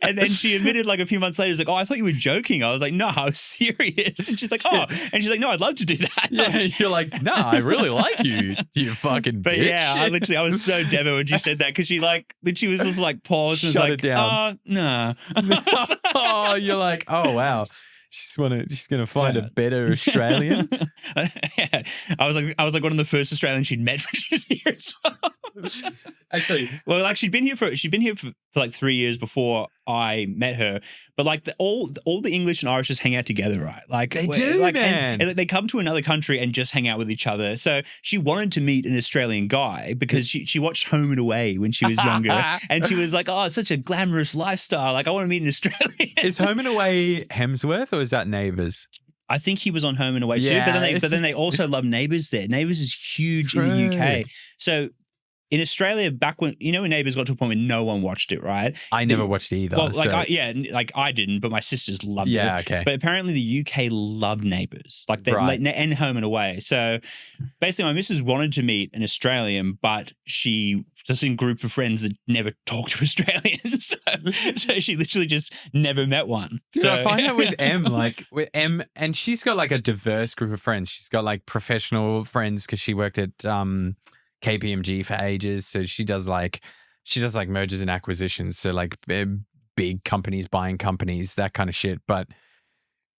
Speaker 3: and then she admitted, like, a few months later, was like, oh, I thought you were joking. I was like, no, I was serious. And she's like, oh. And she's like, no, I'd love to do that.
Speaker 4: Yeah, you're like, no, I really like you, you fucking
Speaker 3: but
Speaker 4: bitch.
Speaker 3: Yeah, I was so devastated when she said that because she was just like paused and was like, no.
Speaker 4: Oh, you're like, oh wow, she's gonna find a better Australian.
Speaker 3: Yeah. I was like one of the first Australians she'd met when she was here as well.
Speaker 4: Actually,
Speaker 3: well, like she'd been here for like 3 years before I met her, but like all the English and Irish just hang out together, right? Like
Speaker 4: they do,
Speaker 3: like,
Speaker 4: man.
Speaker 3: And they come to another country and just hang out with each other. So she wanted to meet an Australian guy because she watched Home and Away when she was younger, and she was like, oh, it's such a glamorous lifestyle. Like I want to meet an Australian.
Speaker 4: Is Home and Away Hemsworth or is that Neighbours?
Speaker 3: I think he was on Home and Away too, but then they also love Neighbours there. Neighbours is huge in the UK. So in Australia, back when Neighbours got to a point where no one watched it, right?
Speaker 4: I never watched it either.
Speaker 3: Well, I didn't, but my sisters loved it.
Speaker 4: Yeah, okay.
Speaker 3: But apparently the UK loved Neighbours, and Home and Away. So basically, my missus wanted to meet an Australian, but she just in a group of friends that never talked to Australians, so she literally just never met one.
Speaker 4: Dude, I find that with Em, and she's got like a diverse group of friends. She's got like professional friends because she worked at KPMG for ages. So she does like mergers and acquisitions. So like big companies buying companies, that kind of shit. But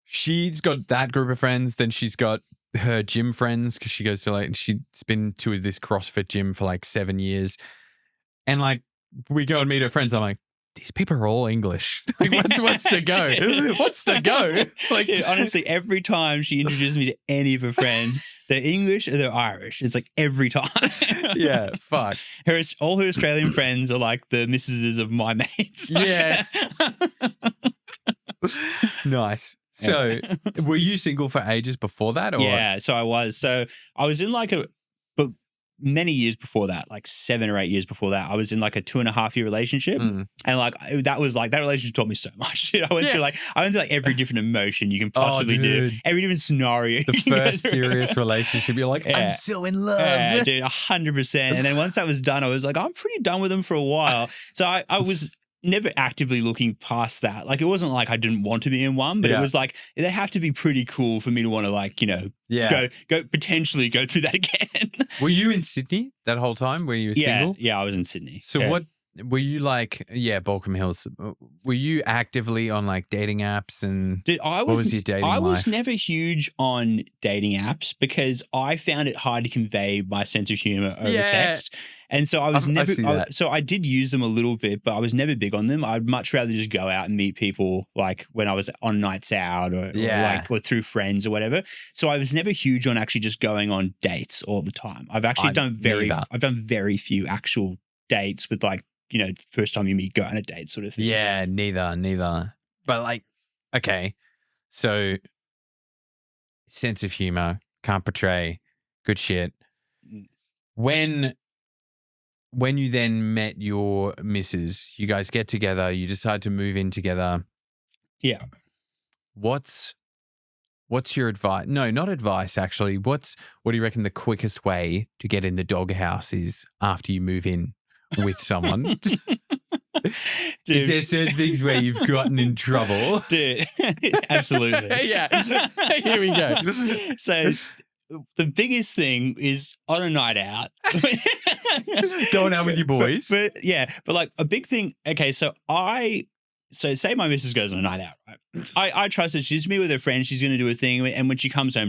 Speaker 4: she's got that group of friends. Then she's got her gym friends because she goes to she's been to this CrossFit gym for like 7 years. And like we go and meet her friends. I'm like, these people are all English. Like, what's the go? What's the go? Like,
Speaker 3: dude, honestly, every time she introduces me to any of her friends, they're English or they're Irish. It's like every time.
Speaker 4: Yeah, fuck.
Speaker 3: All her Australian friends are like the missuses of my mates.
Speaker 4: Yeah. Nice. So, were you single for ages before that? Or?
Speaker 3: Yeah, so I was. So I was in but many years before that, like 7 or 8 years before that, I was in like a 2.5 year relationship. And like that relationship taught me so much. Dude. I went through every different emotion you can possibly do, every different scenario.
Speaker 4: The first serious relationship, you're like, I'm so in love.
Speaker 3: Yeah, dude, 100%. And then once that was done, I was like, I'm pretty done with them for a while. So I was never actively looking past that. Like, it wasn't like I didn't want to be in one, but it was like, they have to be pretty cool for me to want to go potentially go through that again.
Speaker 4: Were you in Sydney that whole time? Were you single?
Speaker 3: Yeah, I was in Sydney.
Speaker 4: So what were you like? Yeah, Balcombe Hills. Were you actively on like dating apps and what was your dating life?
Speaker 3: I was never huge on dating apps because I found it hard to convey my sense of humor over text. And so I was so I did use them a little bit, but I was never big on them. I'd much rather just go out and meet people like when I was on nights out or through friends or whatever. So I was never huge on actually just going on dates all the time. I've done very few actual dates with like, first time you meet, go on a date sort of thing.
Speaker 4: Yeah, neither. But like, okay, so sense of humor, can't portray, good shit. When you then met your missus, you guys get together, you decide to move in together.
Speaker 3: Yeah.
Speaker 4: What's your advice? No, not advice, actually. What do you reckon the quickest way to get in the doghouse is after you move in with someone? Is there certain things where you've gotten in trouble?
Speaker 3: Dude, absolutely.
Speaker 4: Yeah. Here we go.
Speaker 3: So the biggest thing is on a night out.
Speaker 4: Going out with your boys.
Speaker 3: But like a big thing. Okay, so say my missus goes on a night out, right? I trust that she's me with her friends. She's going to do a thing. And when she comes home,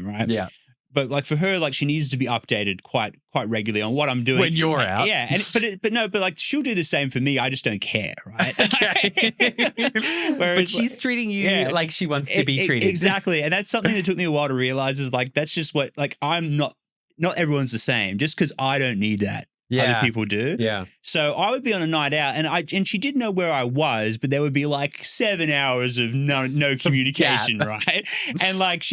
Speaker 3: right? Yeah. But like for her, like she needs to be updated quite regularly on what I'm doing
Speaker 4: when you're out.
Speaker 3: Yeah, but like she'll do the same for me. I just don't care, right?
Speaker 4: But she's treating you like she wants to be treated.
Speaker 3: Exactly, and that's something that took me a while to realize is like that's just what like I'm not everyone's the same. Just because I don't need that other people do.
Speaker 4: Yeah.
Speaker 3: So I would be on a night out and she did know where I was, but there would be like 7 hours of no communication, right? And like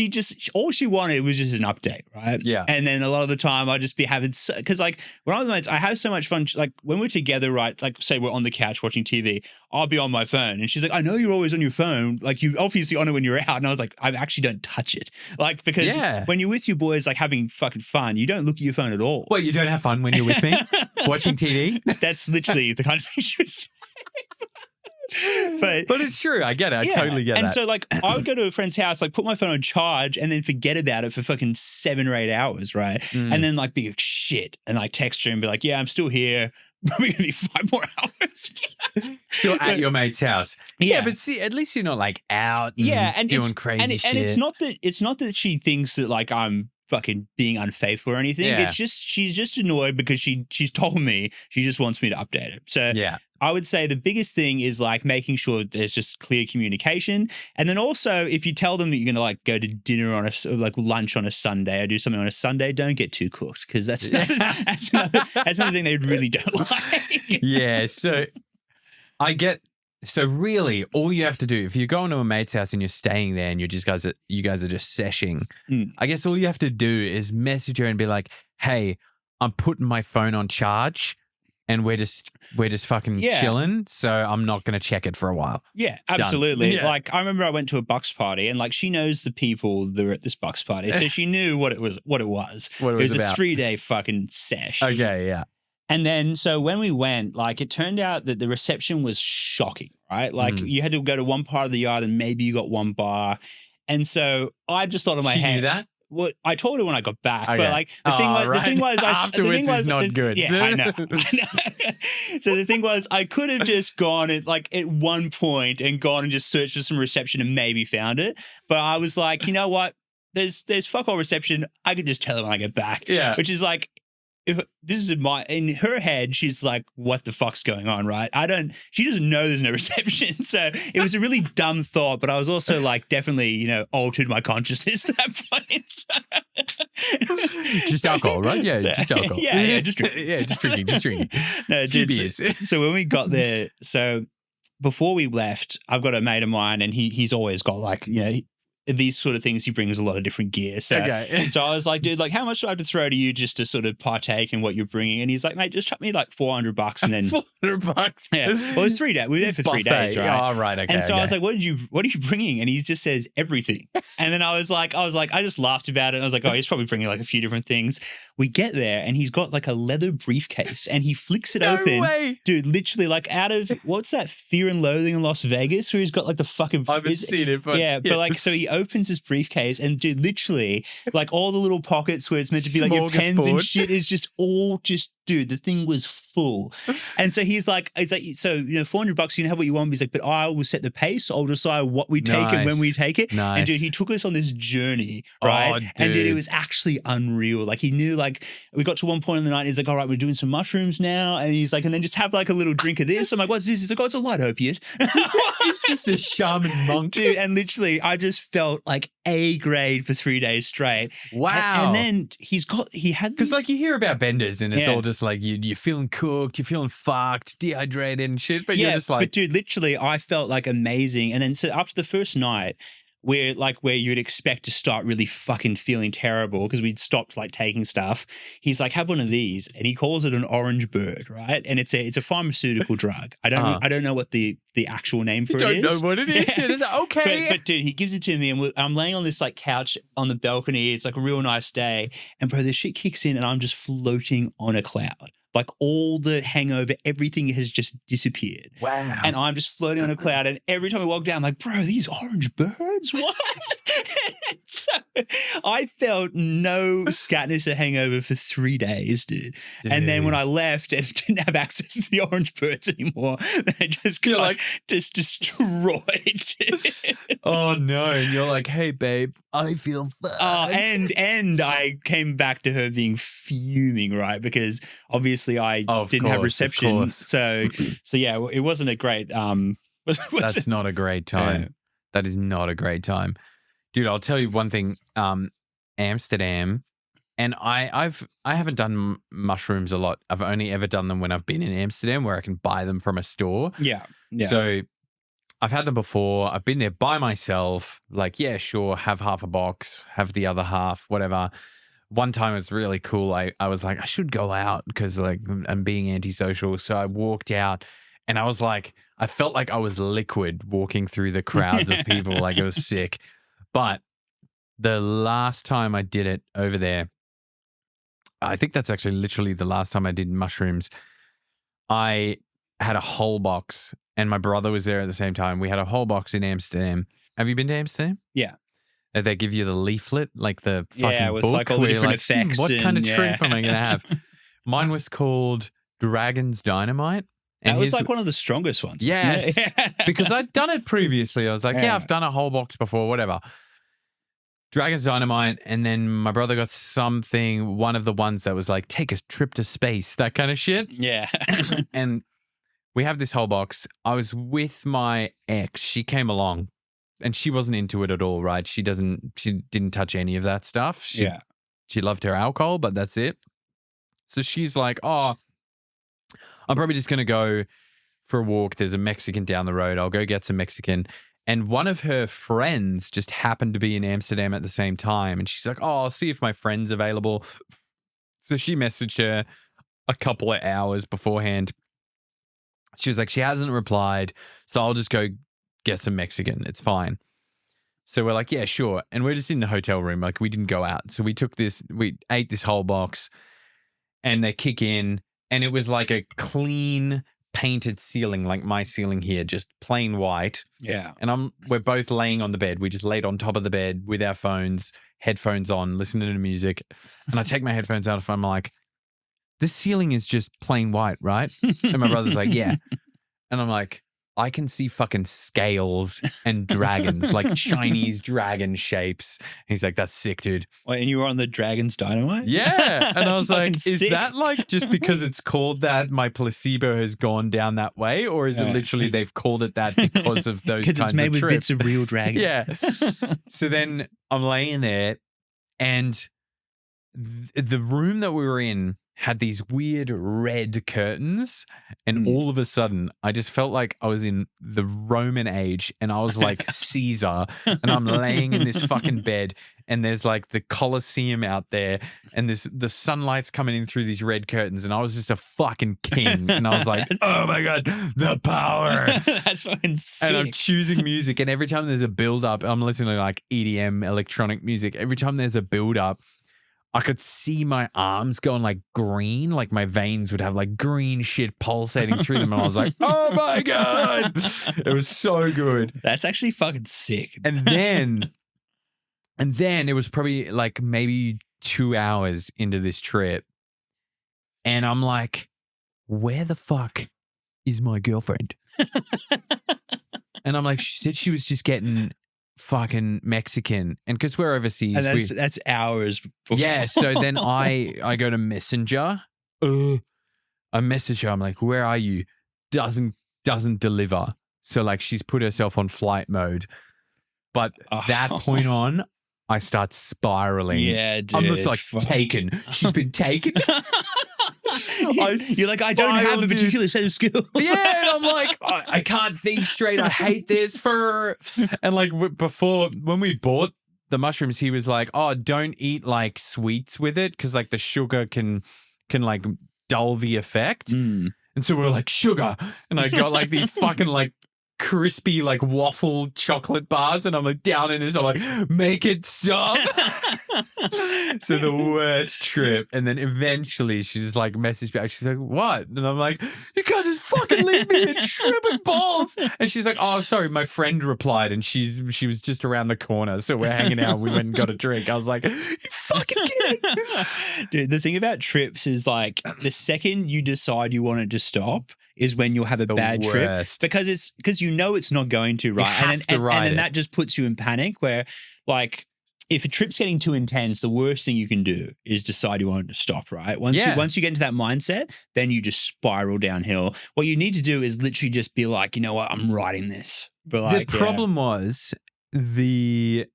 Speaker 3: all she wanted was just an update, right?
Speaker 4: Yeah.
Speaker 3: And then a lot of the time I'd just be having, because like when I'm with mates, I have so much fun. Like when we're together, right? Like say we're on the couch watching TV, I'll be on my phone and she's like, I know you're always on your phone. Like you obviously on it when you're out. And I was like, I actually don't touch it. Like because when you're with your boys, like having fucking fun, you don't look at your phone at all.
Speaker 4: Well, you don't have fun when you're with me watching TV?
Speaker 3: That's literally the kind of thing she was saying.
Speaker 4: But it's true. I get it. I totally get it.
Speaker 3: And so like I would go to a friend's house, like put my phone on charge and then forget about it for fucking 7 or 8 hours, right? And then like be like, shit. And like text her and be like, yeah, I'm still here. Probably gonna be 5 more hours.
Speaker 4: Still at your mate's house. Yeah, but see, at least you're not like out and doing crazy shit.
Speaker 3: And it's not that she thinks that like I'm fucking being unfaithful or anything. It's just she's just annoyed because she's told me she just wants me to update it. So I would say the biggest thing is like making sure there's just clear communication. And then also if you tell them that you're going to like go to dinner on like lunch on a Sunday or do something on a Sunday, don't get too cooked because that's another thing they really don't like.
Speaker 4: Yeah. So so really all you have to do if you're going to a mate's house and you're staying there and you guys are just seshing, I guess all you have to do is message her and be like, hey, I'm putting my phone on charge. And we're just fucking chilling, so I'm not going to check it for a while.
Speaker 3: Yeah, absolutely. Yeah. Like I remember I went to a Bucks party, and like she knows the people that are at this Bucks party, so she knew what it was. It was about. A 3-day fucking sesh.
Speaker 4: Okay, yeah.
Speaker 3: And then so when we went, like it turned out that the reception was shocking, right? Like you had to go to one part of the yard, and maybe you got one bar, and so I just thought in my head,
Speaker 4: knew that.
Speaker 3: Well, I told her when I got back, but like the thing was,
Speaker 4: afterwards is not good.
Speaker 3: Yeah, I know. So the thing was, I could have just gone at one point and gone and just searched for some reception and maybe found it, but I was like, you know what? There's fuck all reception. I could just tell her when I get back.
Speaker 4: Yeah,
Speaker 3: which is like. If this is in her head, she's like, what the fuck's going on, right? She doesn't know there's no reception. So it was a really dumb thought, but I was also like definitely, altered my consciousness at that point.
Speaker 4: Just alcohol, right? Yeah, just alcohol.
Speaker 3: Yeah, just drinking.
Speaker 4: Just drinking.
Speaker 3: No, beers. So when we got there, so before we left, I've got a mate of mine and he's always got like, these sort of things, he brings a lot of different gear. So, so I was like, dude, like, how much do I have to throw to you just to sort of partake in what you're bringing? And he's like, mate, just chuck me like $400 and then
Speaker 4: $400.
Speaker 3: Yeah. Well, it was 3 days. We were there for
Speaker 4: Buffet.
Speaker 3: 3 days, right?
Speaker 4: Oh, right. Okay.
Speaker 3: And so I was like, what are you bringing? And he just says everything. And then I just laughed about it. I was like, oh, he's probably bringing like a few different things. We get there and he's got like a leather briefcase and he flicks it open.
Speaker 4: Way.
Speaker 3: Dude, literally like out of, what's that Fear and Loathing in Las Vegas where he's got like the fucking.
Speaker 4: I haven't seen it, but.
Speaker 3: Yeah, but like, so he opens his briefcase and dude, literally like all the little pockets where it's meant to be like your pens and shit is just all just, dude, the thing was full. And so he's like, so, $400, you can have what you want. He's like, but I will set the pace. I'll decide what we take and when we take it.
Speaker 4: Nice.
Speaker 3: And dude, he took us on this journey, right?
Speaker 4: Oh, dude.
Speaker 3: And dude, it was actually unreal. Like he knew, like we got to one point in the night, he's like, all right, we're doing some mushrooms now. And he's like, and then just have like a little drink of this. I'm like, what's this? He's like, oh, it's a light opiate.
Speaker 4: It's just a shaman monk.
Speaker 3: Dude, and literally, I just felt like A grade for 3 days straight.
Speaker 4: Wow.
Speaker 3: And then he had
Speaker 4: because like you hear about benders and it's all just like you're feeling cooked, you're feeling fucked, dehydrated and shit, but you're just like.
Speaker 3: But dude, literally, I felt like amazing. And then so after the first night, where you'd expect to start really fucking feeling terrible because we'd stopped like taking stuff. He's like, have one of these, and he calls it an orange bird, right? And it's a pharmaceutical drug. I don't know what the actual name for it is.
Speaker 4: You don't know what it is. It is okay.
Speaker 3: But dude, he gives it to me, and I'm laying on this like couch on the balcony. It's like a real nice day, and bro, this shit kicks in, and I'm just floating on a cloud. Like all the hangover, everything has just disappeared.
Speaker 4: Wow.
Speaker 3: And I'm just floating on a cloud. And every time I walk down, I'm like, bro, these orange birds? What? So I felt no scatness or hangover for 3 days, dude. And then when I left and didn't have access to the orange birds anymore, I just got just destroyed.
Speaker 4: Oh no. And you're like, hey babe, I feel fucked.
Speaker 3: And I came back to her being fuming, right? Because obviously I didn't have reception. So yeah, it wasn't a great
Speaker 4: That's not a great time. Yeah. That is not a great time. Dude, I'll tell you one thing. Amsterdam And I haven't done mushrooms a lot. I've only ever done them when I've been in Amsterdam where I can buy them from a store.
Speaker 3: Yeah.
Speaker 4: So I've had them before. I've been there by myself. Like, yeah, sure, have half a box, have the other half, whatever. One time it was really cool. I was like, I should go out because like I'm being antisocial. So I walked out and I was like, I felt like I was liquid walking through the crowds of people. Like it was sick. But the last time I did it over there, I think that's actually literally the last time I did mushrooms. I had a whole box and my brother was there at the same time. We had a whole box in Amsterdam. Have you been to Amsterdam?
Speaker 3: Yeah.
Speaker 4: They give you the leaflet, like the fucking
Speaker 3: with
Speaker 4: book.
Speaker 3: like all the different effects.
Speaker 4: What kind of trip am I going to have? Mine was called Dragon's Dynamite. And
Speaker 3: that was like one of the strongest ones.
Speaker 4: Yes. Because I'd done it previously. I was like, yeah, I've done a whole box before, whatever. Dragon's Dynamite, and then my brother got something, one of the ones that was like, take a trip to space, that kind of shit.
Speaker 3: Yeah.
Speaker 4: And we have this whole box. I was with my ex. She came along and she wasn't into it at all, right? She didn't touch any of that stuff. She loved her alcohol, but that's it. So she's like, oh, I'm probably just going to go for a walk. There's a Mexican down the road. I'll go get some Mexican. And one of her friends just happened to be in Amsterdam at the same time. And she's like, oh, I'll see if my friend's available. So she messaged her a couple of hours beforehand. She was like, she hasn't replied. So I'll just go get some Mexican. It's fine. So we're like, yeah, sure. And we're just in the hotel room. Like we didn't go out. So we ate this whole box and they kick in and it was like a clean painted ceiling, like my ceiling here, just plain white.
Speaker 3: Yeah.
Speaker 4: And we're both laying on the bed. We just laid on top of the bed with our phones, headphones on, listening to music. And I take my headphones out and I'm like, this ceiling is just plain white, right? And my brother's like, yeah. And I'm like, I can see fucking scales and dragons, like Chinese dragon shapes. And he's like, that's sick, dude.
Speaker 3: Wait, and you were on the Dragon's Dynamite?
Speaker 4: Yeah. And I was like,
Speaker 3: sick.
Speaker 4: Is that like just because it's called that, my placebo has gone down that way? Or is it literally they've called it that because of those kinds of trips? Because it's made with
Speaker 3: bits of real dragon.
Speaker 4: Yeah. So then I'm laying there and the room that we were in had these weird red curtains, and all of a sudden I just felt like I was in the Roman age and I was like Caesar, and I'm laying in this fucking bed and there's like the Colosseum out there and the sunlight's coming in through these red curtains and I was just a fucking king. And I was like, oh my God, the power.
Speaker 3: That's fucking sick.
Speaker 4: And I'm choosing music, and every time there's a build up, I'm listening to like EDM electronic music. Every time there's a build up, I could see my arms going like green, like my veins would have like green shit pulsating through them. And I was like, oh my God. It was so good.
Speaker 3: That's actually fucking sick.
Speaker 4: And then it was probably like maybe 2 hours into this trip. And I'm like, where the fuck is my girlfriend? And I'm like, she was just getting fucking Mexican, and because we're overseas,
Speaker 3: and that's hours before.
Speaker 4: Yeah. So then I go to Messenger. I message her. I'm like, where are you? Doesn't deliver. So like she's put herself on flight mode. But that point on, I start spiraling.
Speaker 3: Yeah, dude.
Speaker 4: I'm just like taken. She's been taken.
Speaker 3: You're like, I don't have a particular set of skills.
Speaker 4: Yeah, and I'm like, I can't think straight. I hate this and like before, when we bought the mushrooms, he was like, oh, don't eat like sweets with it because like the sugar can like dull the effect. And so we were like, sugar. And I got like these fucking like crispy like waffle chocolate bars, and I'm like down in this, I'm like, make it stop. So the worst trip. And then eventually she just like messaged back. She's like, what? And I'm like, you can't just fucking leave me in tripping balls. And she's like, oh, sorry, my friend replied and she was just around the corner. So we're hanging out. We went and got a drink. I was like, you fucking kidding?
Speaker 3: Dude, the thing about trips is like the second you decide you want it to stop is when you'll have a bad trip, because you know it's not going to, right? And then that just puts you in panic where like if a trip's getting too intense, the worst thing you can do is decide you want it to stop, right? Once you get into that mindset, then you just spiral downhill. What you need to do is literally just be like, you know what, I'm writing this. But like,
Speaker 4: the problem was the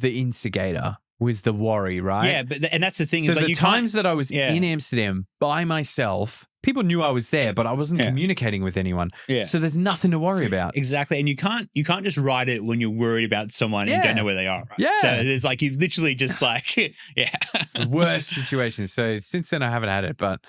Speaker 4: instigator was the worry, right?
Speaker 3: Yeah, but and that's the thing.
Speaker 4: So
Speaker 3: is like
Speaker 4: the times that I was in Amsterdam by myself, people knew I was there, but I wasn't communicating with anyone.
Speaker 3: Yeah.
Speaker 4: So there's nothing to worry about.
Speaker 3: Exactly. And you can't just write it when you're worried about someone and don't know where they are. Right?
Speaker 4: Yeah.
Speaker 3: So it's like you've literally just like,
Speaker 4: Worst situation. So since then I haven't had it, but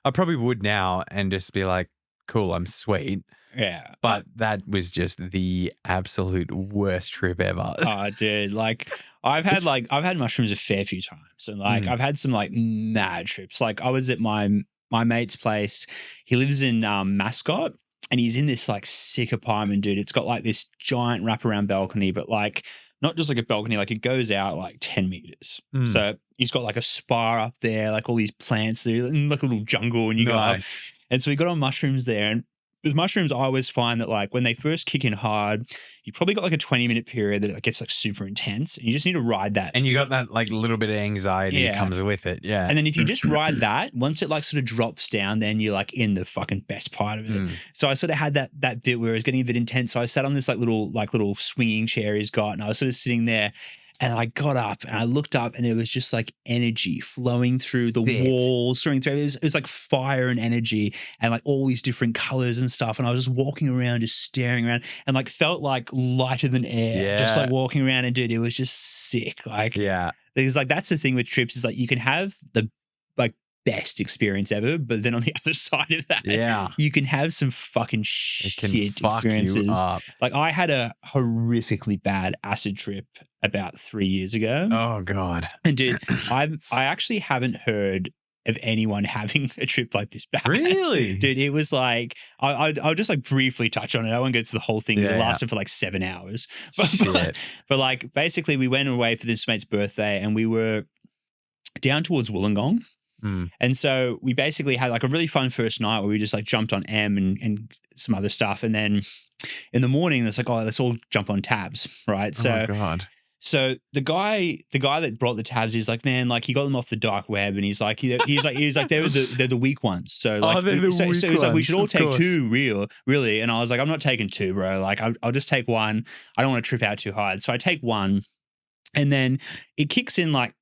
Speaker 4: I probably would now and just be like, cool, I'm sweet.
Speaker 3: Yeah.
Speaker 4: But that was just the absolute worst trip ever.
Speaker 3: Oh, dude. Like I've had mushrooms a fair few times. And like I've had some like mad trips. Like I was at my mate's place. He lives in Mascot and he's in this like sick apartment, dude. It's got like this giant wraparound balcony, but like not just like a balcony, like it goes out like 10 meters. So he's got like a spa up there, like all these plants there, in like a little jungle and you go up. And so we got on mushrooms there. And with mushrooms, I always find that like when they first kick in hard, you probably got like a 20-minute period that it gets like super intense and you just need to ride that.
Speaker 4: And you got that like little bit of anxiety that comes with it. Yeah.
Speaker 3: And then if you just ride that, once it like sort of drops down, then you're like in the fucking best part of it. So I sort of had that bit where it was getting a bit intense. So I sat on this like little swinging chair he's got and I was sort of sitting there. And I got up and I looked up and there was just like energy flowing through the walls, it was like fire and energy and like all these different colors and stuff. And I was just walking around, just staring around and like felt like lighter than air, just like walking around. And dude, it was just sick. Like, because like that's the thing with trips is like you can have the like best experience ever, but then on the other side of that, you can have some fucking shit experiences. Like I had a horrifically bad acid trip about 3 years ago.
Speaker 4: Oh God.
Speaker 3: And dude, I actually haven't heard of anyone having a trip like this bad.
Speaker 4: Really?
Speaker 3: Dude, it was like I'll just like briefly touch on it. I won't go through the whole thing because it lasted for like 7 hours. But like basically we went away for this mate's birthday and we were down towards Wollongong. And so we basically had like a really fun first night where we just like jumped on M and some other stuff. And then in the morning, it's like, oh, let's all jump on tabs, right? So,
Speaker 4: oh God.
Speaker 3: So the guy that brought the tabs is like, man, like he got them off the dark web, and he's like they're the weak ones. So like, so he's like, we should all take two, really. And I was like, I'm not taking two, bro. Like I'll just take one. I don't want to trip out too hard, so I take one, and then it kicks in like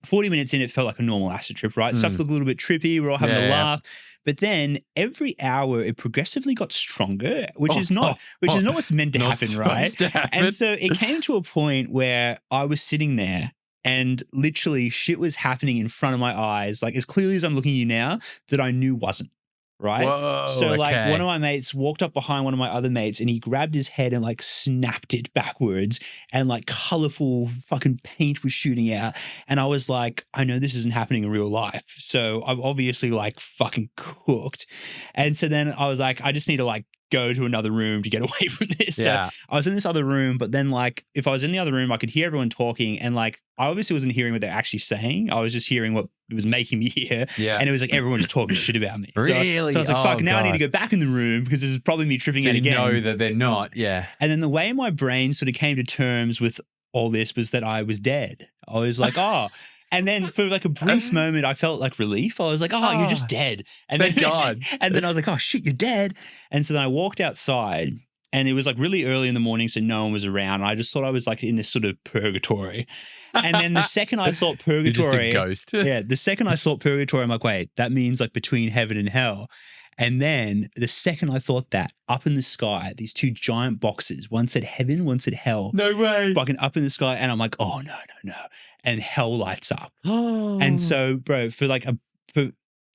Speaker 3: 40 minutes in. It felt like a normal acid trip, right? Stuff looked a little bit trippy. We're all having a laugh. But then every hour it progressively got stronger, which is not what's meant to happen, right? And so it came to a point where I was sitting there and literally shit was happening in front of my eyes, like as clearly as I'm looking at you now, that I knew wasn't. Right.
Speaker 4: Whoa,
Speaker 3: so like one of my mates walked up behind one of my other mates and he grabbed his head and like snapped it backwards and like colorful fucking paint was shooting out. And I was like, I know this isn't happening in real life. So I'm obviously like fucking cooked. And so then I was like, I just need to like go to another room to get away from this.
Speaker 4: Yeah.
Speaker 3: So I was in this other room, but then like if I was in the other room, I could hear everyone talking and like I obviously wasn't hearing what they're actually saying. I was just hearing what it was making me hear. Yeah. And it was like everyone just talking shit about me.
Speaker 4: Really?
Speaker 3: So I was like, fuck, now I need to go back in the room because this is probably me tripping out again.
Speaker 4: So you know that they're not. Yeah.
Speaker 3: And then the way my brain sort of came to terms with all this was that I was dead. I was like, oh. And then for like a brief moment, I felt like relief. I was like, oh, you're just dead. And
Speaker 4: thank God.
Speaker 3: And then I was like, oh, shit, you're dead. And so then I walked outside and it was like really early in the morning, so no one was around. I just thought I was like in this sort of purgatory. And then the second I thought purgatory.
Speaker 4: You're just a ghost.
Speaker 3: Yeah. The second I thought purgatory, I'm like, wait, that means like between heaven and hell. And then the second I thought that, up in the sky, these two giant boxes, one said heaven, one said hell.
Speaker 4: No way.
Speaker 3: Fucking up in the sky. And I'm like, oh, no. And hell lights up. And so, bro,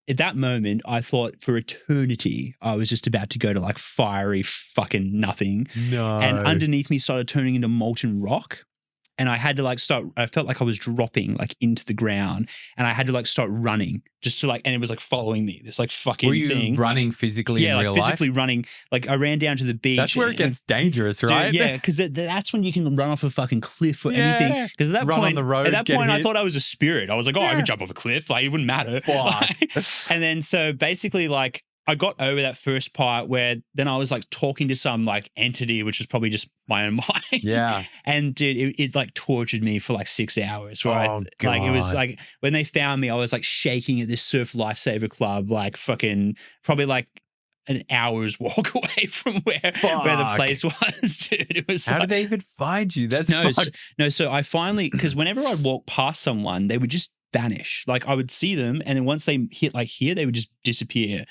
Speaker 3: at that moment, I thought for eternity, I was just about to go to like fiery fucking nothing.
Speaker 4: No.
Speaker 3: And underneath me started turning into molten rock. And I had to like I felt like I was dropping like into the ground and I had to like start running just to like, and it was like following me, this like fucking thing.
Speaker 4: Were you running physically in real life? Yeah, like physically
Speaker 3: running. Like I ran down to the beach.
Speaker 4: That's where it gets dangerous, right?
Speaker 3: Dude, yeah, because that's when you can run off a fucking cliff or anything. Because at that point,
Speaker 4: on the road,
Speaker 3: I thought I was a spirit. I was like, oh, I could jump off a cliff. Like it wouldn't matter. And then so basically like, I got over that first part where then I was like talking to some like entity, which was probably just my own mind.
Speaker 4: Yeah.
Speaker 3: And dude, it like tortured me for like 6 hours. Right.
Speaker 4: Oh, God.
Speaker 3: Like it was like when they found me, I was like shaking at this surf lifesaver club, like fucking probably like an hour's walk away from where the place was, dude. It was
Speaker 4: how did they even find you? That's
Speaker 3: so I finally, because whenever I'd walk past someone, they would just vanish. Like I would see them, and then once they hit like here, they would just disappear.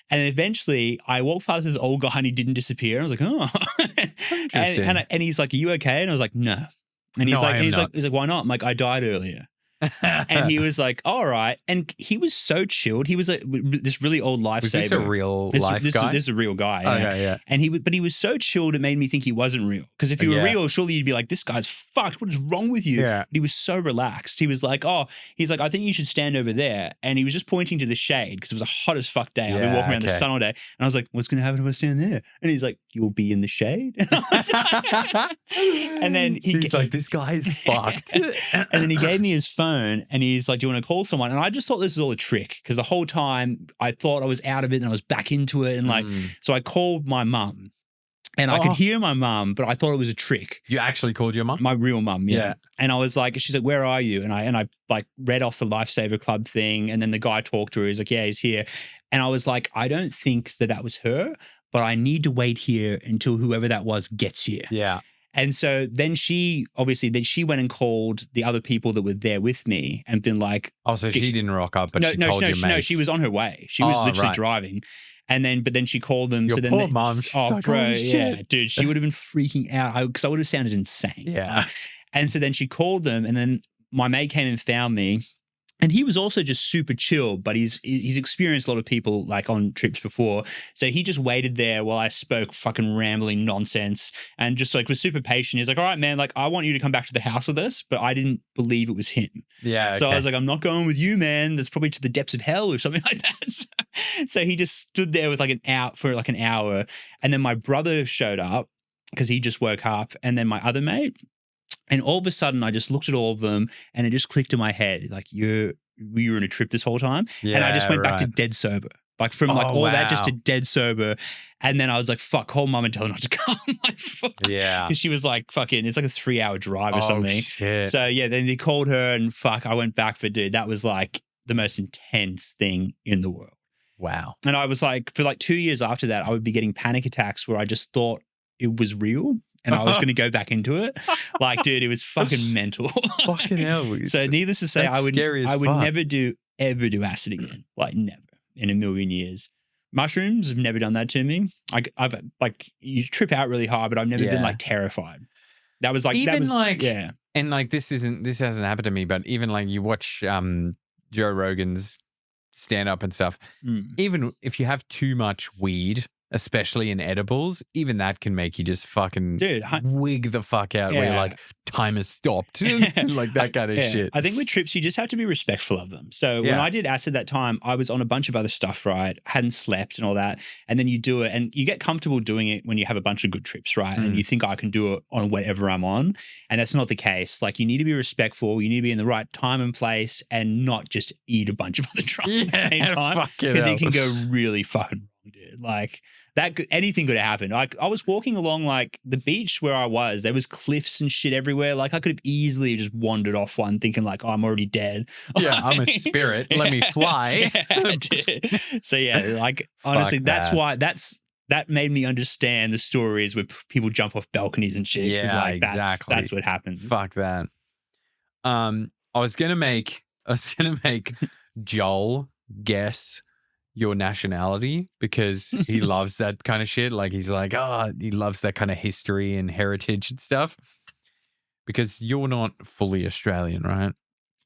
Speaker 3: And eventually, I walked past this old guy, and he didn't disappear. I was like, oh, and he's like, "Are you okay?" And I was like, "No." And he's like, "Why not?" I'm like, "I died earlier." And he was like, all right. And he was so chilled. He was like this really old lifesaver.
Speaker 4: Was this a real life guy?
Speaker 3: This is a real guy. Yeah.
Speaker 4: Okay, yeah.
Speaker 3: And he was so chilled, it made me think he wasn't real. Because if he were real, surely you'd be like, this guy's fucked. What is wrong with you?
Speaker 4: Yeah.
Speaker 3: But he was so relaxed. He was like, I think you should stand over there. And he was just pointing to the shade because it was a hot as fuck day. I've been walking around the sun all day. And I was like, what's going to happen if I stand there? And he's like, you'll be in the shade. And then
Speaker 4: he's like, this guy is fucked.
Speaker 3: And then he gave me his phone and he's like, do you want to call someone? And I just thought this was all a trick because the whole time I thought I was out of it and I was back into it. And so I called my mum and I could hear my mum, but I thought it was a trick.
Speaker 4: You actually called your mum?
Speaker 3: My real mum, yeah. And I was like, she's like, where are you? And I like read off the Lifesaver Club thing. And then the guy talked to her. He's like, yeah, he's here. And I was like, I don't think that was her, but I need to wait here until whoever that was gets here.
Speaker 4: Yeah.
Speaker 3: And so then she went and called the other people that were there with me and been like,
Speaker 4: oh, so she didn't rock up, but she told your mates.
Speaker 3: No, she was on her way. She was literally driving. And but then she called them.
Speaker 4: Your
Speaker 3: so then
Speaker 4: poor mum. She's like,
Speaker 3: bro,
Speaker 4: oh, shit.
Speaker 3: Yeah, dude, she would have been freaking out because I would have sounded insane.
Speaker 4: Yeah.
Speaker 3: And so then she called them and then my mate came and found me. And he was also just super chill, but he's experienced a lot of people like on trips before. So he just waited there while I spoke fucking rambling nonsense and just like was super patient. He's like, all right, man, like I want you to come back to the house with us, but I didn't believe it was him.
Speaker 4: Yeah.
Speaker 3: So I was like, I'm not going with you, man. That's probably to the depths of hell or something like that. So he just stood there with like an hour. And then my brother showed up because he just woke up. And then my other mate. And all of a sudden, I just looked at all of them and it just clicked in my head, like, you were on a trip this whole time.
Speaker 4: Yeah,
Speaker 3: and I just went back to dead sober. Like from that just to dead sober. And then I was like, fuck, call mum and tell her not to come. Like, fuck.
Speaker 4: Yeah.
Speaker 3: Because she was like, fucking, it's like a 3-hour drive or something.
Speaker 4: Shit.
Speaker 3: So yeah, then they called her and fuck, I went back for dude. That was like the most intense thing in the world.
Speaker 4: Wow.
Speaker 3: And I was like, for like 2 years after that, I would be getting panic attacks where I just thought it was real. And I was going to go back into it. Like, dude, it was fucking mental.
Speaker 4: Fucking hell.
Speaker 3: So needless to say, I would
Speaker 4: fuck.
Speaker 3: never ever do acid again. Like never in a million years. Mushrooms have never done that to me. I've like, you trip out really hard, but I've never been like terrified. That was like,
Speaker 4: And like, this hasn't happened to me, but even like you watch Joe Rogan's stand up and stuff, even if you have too much weed, especially in edibles, even that can make you just fucking wig the fuck out where you're like, time has stopped. Like that kind of shit.
Speaker 3: I think with trips, you just have to be respectful of them. So when I did acid that time, I was on a bunch of other stuff, right? Hadn't slept and all that. And then you do it and you get comfortable doing it when you have a bunch of good trips, right? And you think I can do it on whatever I'm on. And that's not the case. Like you need to be respectful. You need to be in the right time and place and not just eat a bunch of other drugs at the same time. Because it can go really fucking wrong, dude. Like anything could have happened. Like I was walking along like the beach where I was. There was cliffs and shit everywhere. Like I could have easily just wandered off one, thinking like, "Oh, I'm already dead."
Speaker 4: Yeah, I'm a spirit. Let me fly.
Speaker 3: So yeah, like honestly, that made me understand the stories where people jump off balconies and shit.
Speaker 4: Yeah,
Speaker 3: like,
Speaker 4: exactly.
Speaker 3: That's what happened.
Speaker 4: Fuck that. I was gonna make Joel guess your nationality because he loves that kind of shit. Like he's like, he loves that kind of history and heritage and stuff. Because you're not fully Australian, right?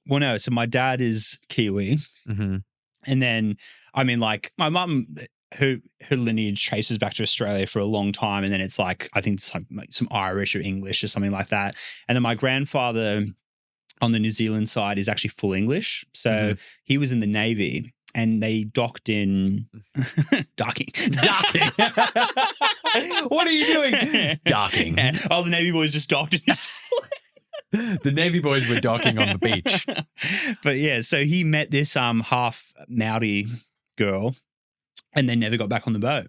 Speaker 3: Well, no. So my dad is Kiwi, and then I mean, like my mum, her lineage traces back to Australia for a long time, and then it's like I think some Irish or English or something like that. And then my grandfather on the New Zealand side is actually full English, so he was in the Navy. And they docked in docking.
Speaker 4: Docking. What are you doing? Docking.
Speaker 3: Oh, the Navy boys just docked in
Speaker 4: The Navy boys were docking on the beach.
Speaker 3: But yeah, so he met this half Maori girl and they never got back on the boat.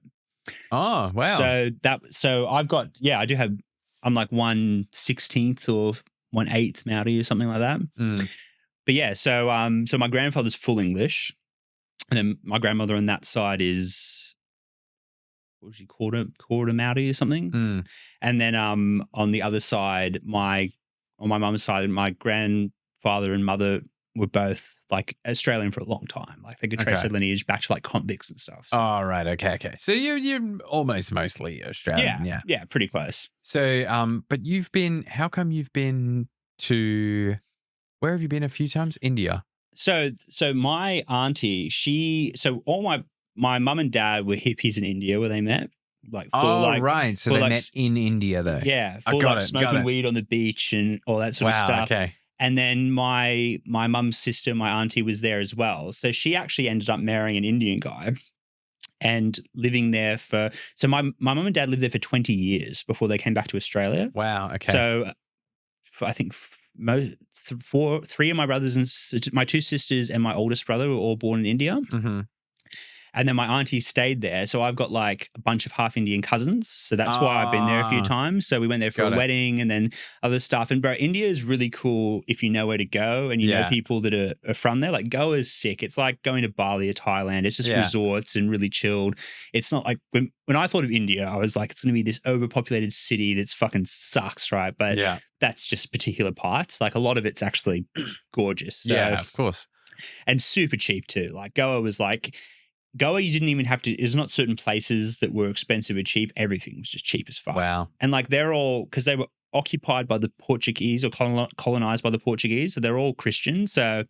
Speaker 4: Oh, wow.
Speaker 3: So I do have, I'm like 1/16 or 1/8 Maori or something like that. But yeah, so my grandfather's full English. And then my grandmother on that side is what was she, quarter Maori or something. And then on the other side, on my mum's side, my grandfather and mother were both like Australian for a long time. Like they could trace their lineage back to like convicts and stuff. So.
Speaker 4: Oh, right. Okay. So you're almost mostly Australian.
Speaker 3: Yeah, pretty close.
Speaker 4: So, but how come you've been to, where have you been a few times? India.
Speaker 3: So my auntie, all my mum and dad were hippies in India where they met. Like,
Speaker 4: right. So they met in India though.
Speaker 3: Yeah. Smoking weed on the beach and all that sort of stuff.
Speaker 4: Okay.
Speaker 3: And then my mum's sister, my auntie, was there as well. So she actually ended up marrying an Indian guy and living there so my mum and dad lived there for 20 years before they came back to Australia.
Speaker 4: Wow. Okay.
Speaker 3: So I think three of my brothers and my two sisters and my oldest brother were all born in India.
Speaker 4: Mm-hmm.
Speaker 3: And then my auntie stayed there. So I've got like a bunch of half Indian cousins. So that's why I've been there a few times. So we went there for a wedding and then other stuff. And bro, India is really cool if you know where to go and you know people that are from there. Like Goa is sick. It's like going to Bali or Thailand. It's just resorts and really chilled. It's not like when I thought of India, I was like, it's going to be this overpopulated city that's fucking sucks, right? But that's just particular parts. Like a lot of it's actually gorgeous. So,
Speaker 4: yeah, of course.
Speaker 3: And super cheap too. Like Goa, you didn't even have to, there's not certain places that were expensive or cheap. Everything was just cheap as fuck.
Speaker 4: Wow.
Speaker 3: And like they're all, because they were occupied by the Portuguese or colonized by the Portuguese. So they're all Christians. So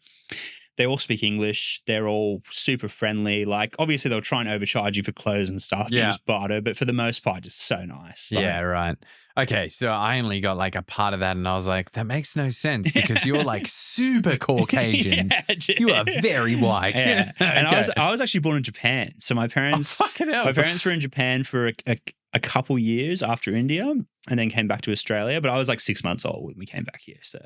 Speaker 3: they all speak English. They're all super friendly. Like obviously they'll try and overcharge you for clothes and stuff. Yeah. Just barter, but for the most part, just so nice. Like,
Speaker 4: yeah, right. Okay, so I only got like a part of that and I was like, that makes no sense because you're like super Caucasian. You are very white.
Speaker 3: Yeah. And I was actually born in Japan. So my parents were in Japan for a couple years after India and then came back to Australia. But I was like 6 months old when we came back here. So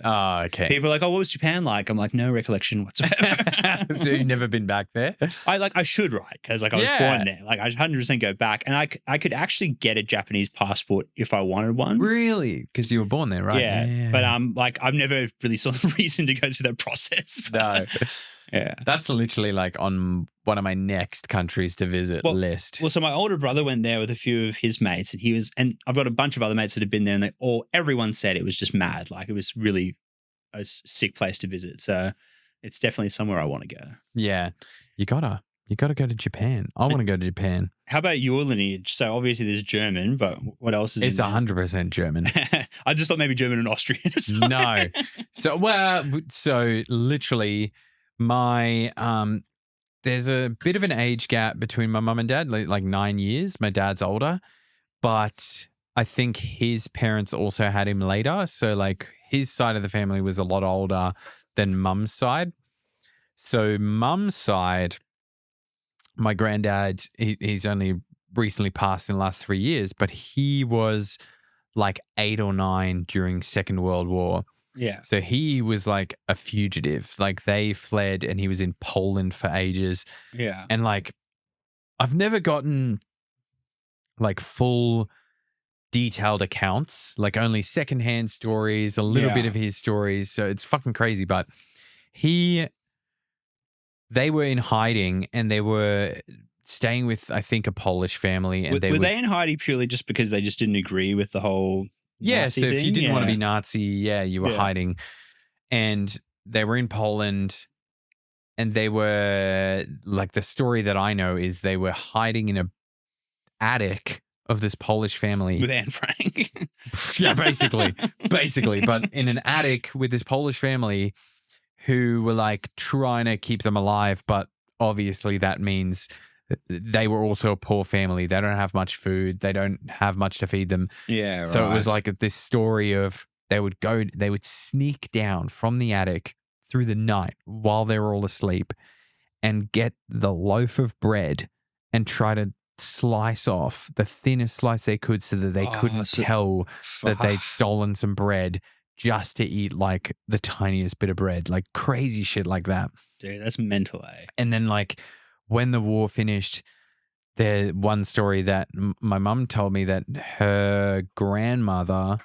Speaker 4: okay.
Speaker 3: People are like, oh, what was Japan like? I'm like, no recollection whatsoever.
Speaker 4: So you've never been back there?
Speaker 3: I should, right? Because like I was born there. Like I 100% go back. And I could actually get a Japanese passport if I wanted one.
Speaker 4: Really? Because you were born there, right?
Speaker 3: Yeah. But like I've never really saw the reason to go through that process.
Speaker 4: No.
Speaker 3: Yeah.
Speaker 4: That's literally like on one of my next countries to visit list.
Speaker 3: Well, so my older brother went there with a few of his mates and I've got a bunch of other mates that have been there and everyone said it was just mad. Like it was really a sick place to visit. So it's definitely somewhere I want to go.
Speaker 4: Yeah. You gotta go to Japan. I want to go to Japan.
Speaker 3: How about your lineage? So obviously there's German, but what else is
Speaker 4: It's 100% German.
Speaker 3: I just thought maybe German and Austrian or something.
Speaker 4: No. So literally my there's a bit of an age gap between my mum and dad, like 9 years. My dad's older, but I think his parents also had him later. So like his side of the family was a lot older than mum's side. So mum's side, my granddad, he's only recently passed in the last 3 years, but he was like 8 or 9 during Second World War.
Speaker 3: Yeah.
Speaker 4: So he was like a fugitive. Like they fled and he was in Poland for ages.
Speaker 3: Yeah.
Speaker 4: And like I've never gotten like full detailed accounts, like only secondhand stories, a little bit of his stories. So it's fucking crazy. But they were in hiding and they were staying with, I think, a Polish family. And
Speaker 3: were they in hiding purely just because they just didn't agree with the whole Nazi
Speaker 4: so if
Speaker 3: thing?
Speaker 4: you didn't want to be Nazi, you were hiding. And they were in Poland and they were, like the story that I know is they were hiding in a attic of this Polish family.
Speaker 3: With Anne Frank.
Speaker 4: Yeah, basically. But in an attic with this Polish family who were like trying to keep them alive. But obviously that means they were also a poor family. They don't have much food. They don't have much to feed them.
Speaker 3: Yeah, right.
Speaker 4: So it was like this story of they would sneak down from the attic through the night while they were all asleep and get the loaf of bread and try to slice off the thinnest slice they could so that they couldn't tell that they'd stolen some bread just to eat like the tiniest bit of bread, like crazy shit like that.
Speaker 3: Dude, that's mental, eh?
Speaker 4: And then like when the war finished, there one story that my mum told me that her grandmother,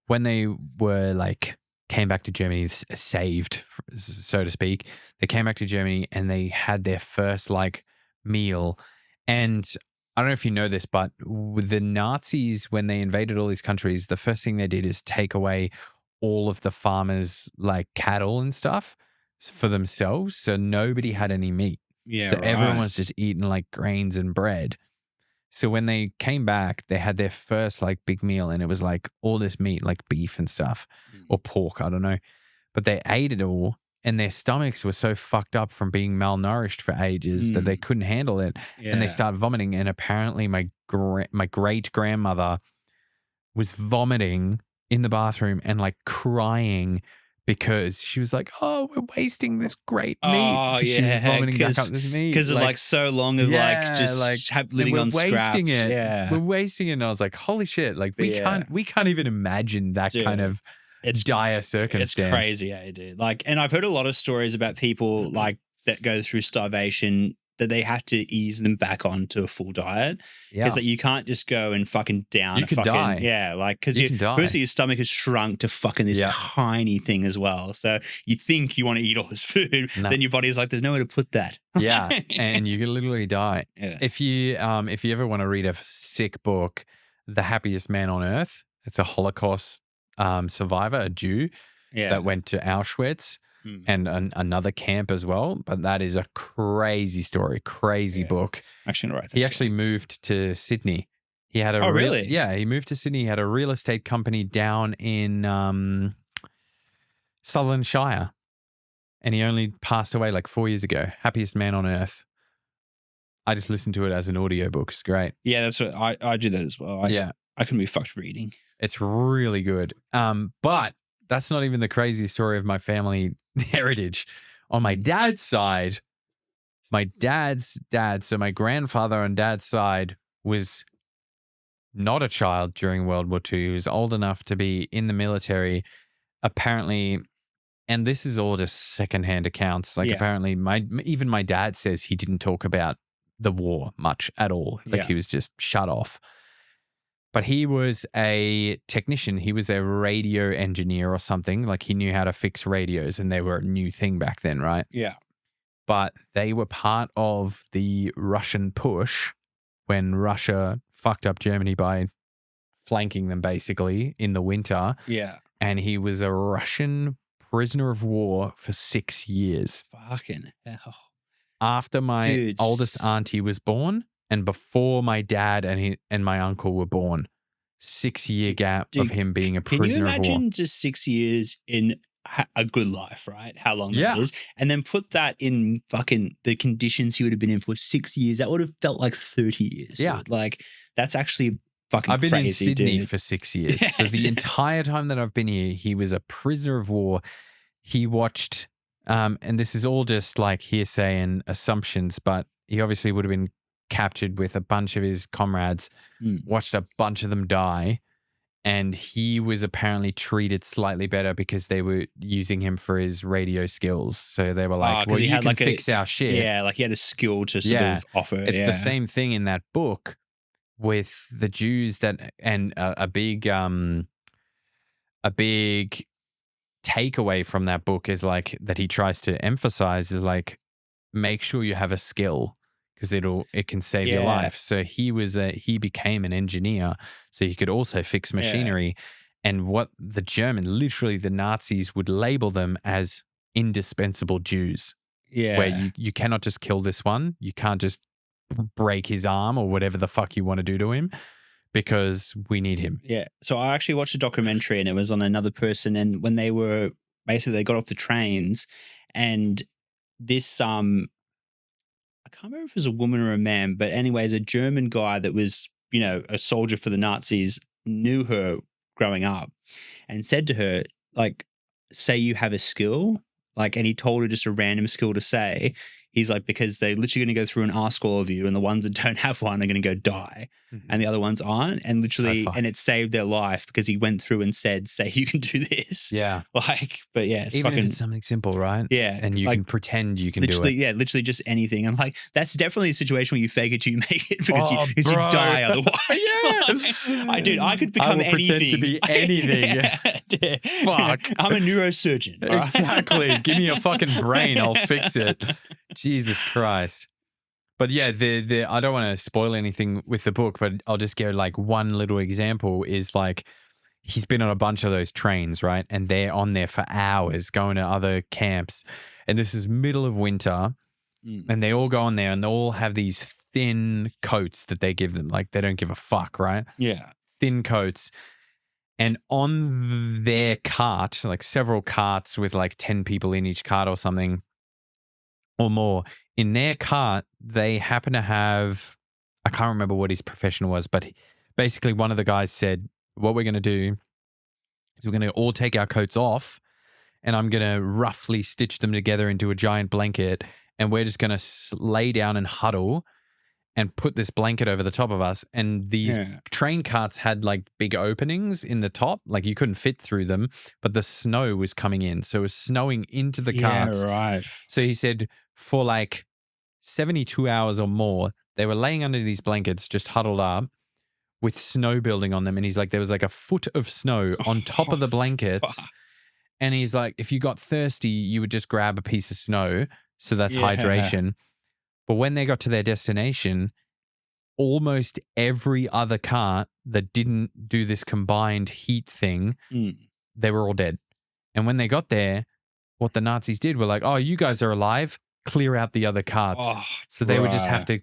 Speaker 4: when they were like came back to Germany, saved, so to speak, they came back to Germany and they had their first like meal. And I don't know if you know this, but with the Nazis, when they invaded all these countries, the first thing they did is take away all of the farmers' like cattle and stuff for themselves. So nobody had any meat.
Speaker 3: Yeah.
Speaker 4: So everyone was just eating like grains and bread. So when they came back, they had their first like big meal, and it was like all this meat, like beef and stuff, or pork, I don't know. But they ate it all, and their stomachs were so fucked up from being malnourished for ages that they couldn't handle it, and they started vomiting. And apparently, my great grandmother was vomiting in the bathroom and like crying because she was like, "Oh, we're wasting this great meat."
Speaker 3: Oh, yeah.
Speaker 4: She was vomiting back up this meat
Speaker 3: because of like so long of living on
Speaker 4: wasting
Speaker 3: scraps.
Speaker 4: it.
Speaker 3: Yeah,
Speaker 4: We're wasting it. And I was like, "Holy shit!" Like we can't even imagine that kind of dire circumstance.
Speaker 3: It's crazy, dude. Like, and I've heard a lot of stories about people like that go through starvation, that they have to ease them back onto a full diet. Because like, you can't just go and fucking down.
Speaker 4: You could die.
Speaker 3: Yeah, like because
Speaker 4: firstly
Speaker 3: your stomach has shrunk to fucking this tiny thing as well. So you think you want to eat all this food, then your body is like, there's nowhere to put that.
Speaker 4: Yeah, and you could literally die.
Speaker 3: Yeah.
Speaker 4: If you ever want to read a sick book, The Happiest Man on Earth, it's a Holocaust survivor, a Jew that went to Auschwitz. And another camp as well. But that is a crazy story, crazy book.
Speaker 3: Actually, no, right.
Speaker 4: He actually moved to Sydney. He had a
Speaker 3: really?
Speaker 4: Yeah, he moved to Sydney. He had a real estate company down in Sutherland Shire. And he only passed away like 4 years ago. Happiest Man on Earth. I just listened to it as an audiobook. It's great.
Speaker 3: Yeah, that's what I do that as well. I can be fucked reading.
Speaker 4: It's really good. But that's not even the craziest story of my family heritage. On my dad's side, my dad's dad, so my grandfather on dad's side, was not a child during World War II. He was old enough to be in the military, apparently. And this is all just secondhand accounts. Like apparently even my dad says he didn't talk about the war much at all. Like he was just shut off. But he was a technician. He was a radio engineer or something. Like he knew how to fix radios, and they were a new thing back then, right?
Speaker 3: Yeah.
Speaker 4: But they were part of the Russian push when Russia fucked up Germany by flanking them basically in the winter.
Speaker 3: Yeah.
Speaker 4: And he was a Russian prisoner of war for 6 years.
Speaker 3: Fucking hell.
Speaker 4: After my oldest auntie was born, and before my dad and my uncle were born. 6 year gap of him being a prisoner of war.
Speaker 3: Can you imagine just 6 years in a good life, right? How long that is. And then put that in fucking the conditions he would have been in for 6 years. That would have felt like 30 years.
Speaker 4: Yeah.
Speaker 3: Dude. Like that's actually fucking
Speaker 4: I've been
Speaker 3: crazy,
Speaker 4: in Sydney
Speaker 3: dude.
Speaker 4: for 6 years. So the entire time that I've been here, he was a prisoner of war. He watched, and this is all just like hearsay and assumptions, but he obviously would have been captured with a bunch of his comrades, watched a bunch of them die, and he was apparently treated slightly better because they were using him for his radio skills. So they were like, well, you can fix our shit.
Speaker 3: Yeah, like he had a skill to sort of offer.
Speaker 4: It's the same thing in that book with the Jews and a big takeaway from that book is like that he tries to emphasize is like, make sure you have a skill, because it can save your life. So he became an engineer, so he could also fix machinery. And what literally the Nazis would label them as indispensable Jews. Yeah. Where you cannot just kill this one. You can't just break his arm or whatever the fuck you want to do to him, because we need him.
Speaker 3: Yeah. So I actually watched a documentary, and it was on another person. And when they got off the trains, and this, I can't remember if it was a woman or a man, but anyways, a German guy that was, a soldier for the Nazis knew her growing up and said to her, like, say you have a skill, like, and he told her just a random skill to say. He's like, because they're literally going to go through and ask all of you, and the ones that don't have one are going to go die, and the other ones aren't. And literally, and it saved their life because he went through and said, say you can do this.
Speaker 4: Yeah.
Speaker 3: Like, but yeah, it's
Speaker 4: even if it's something simple, right?
Speaker 3: Yeah.
Speaker 4: And you can pretend you can do it.
Speaker 3: Yeah, literally just anything. And like, that's definitely a situation where you fake it till you make it, because you die otherwise. I could become anything.
Speaker 4: Pretend to be anything. Fuck.
Speaker 3: I'm a neurosurgeon.
Speaker 4: Exactly. Give me a fucking brain. I'll fix it. Jesus Christ. But yeah, the I don't want to spoil anything with the book, but I'll just go like one little example is like he's been on a bunch of those trains, right? And they're on there for hours going to other camps. And this is middle of winter. And they all go on there and they all have these thin coats that they give them. Like they don't give a fuck, right?
Speaker 3: Yeah.
Speaker 4: Thin coats. And on their cart, like several carts with like 10 people in each cart or something or more, in their cart, they happen to have, I can't remember what his profession was, but basically one of the guys said, what we're going to do is we're going to all take our coats off and I'm going to roughly stitch them together into a giant blanket and we're just going to lay down and huddle and put this blanket over the top of us. And these train carts had like big openings in the top, like you couldn't fit through them, but the snow was coming in. So it was snowing into the carts.
Speaker 3: Yeah, right.
Speaker 4: So he said for like 72 hours or more, they were laying under these blankets, just huddled up with snow building on them. And he's like, there was like a foot of snow on top of the blankets. And he's like, if you got thirsty, you would just grab a piece of snow. So that's hydration. But when they got to their destination, almost every other cart that didn't do this combined heat thing, they were all dead. And when they got there, what the Nazis did were like, oh, you guys are alive, clear out the other carts. So they would just have to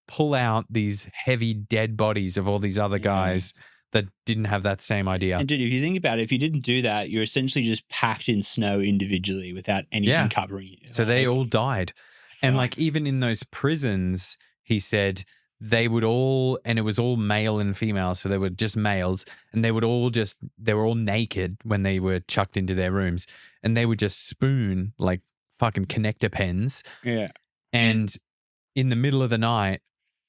Speaker 4: pull out these heavy dead bodies of all these other guys that didn't have that same idea.
Speaker 3: And dude, if you think about it, if you didn't do that, you're essentially just packed in snow individually without anything covering you.
Speaker 4: So they all died. And like even in those prisons, he said they would all, and it was all male and female, so they were just males, and they were all naked when they were chucked into their rooms, and they would just spoon like fucking connector pens.
Speaker 3: Yeah.
Speaker 4: And in the middle of the night,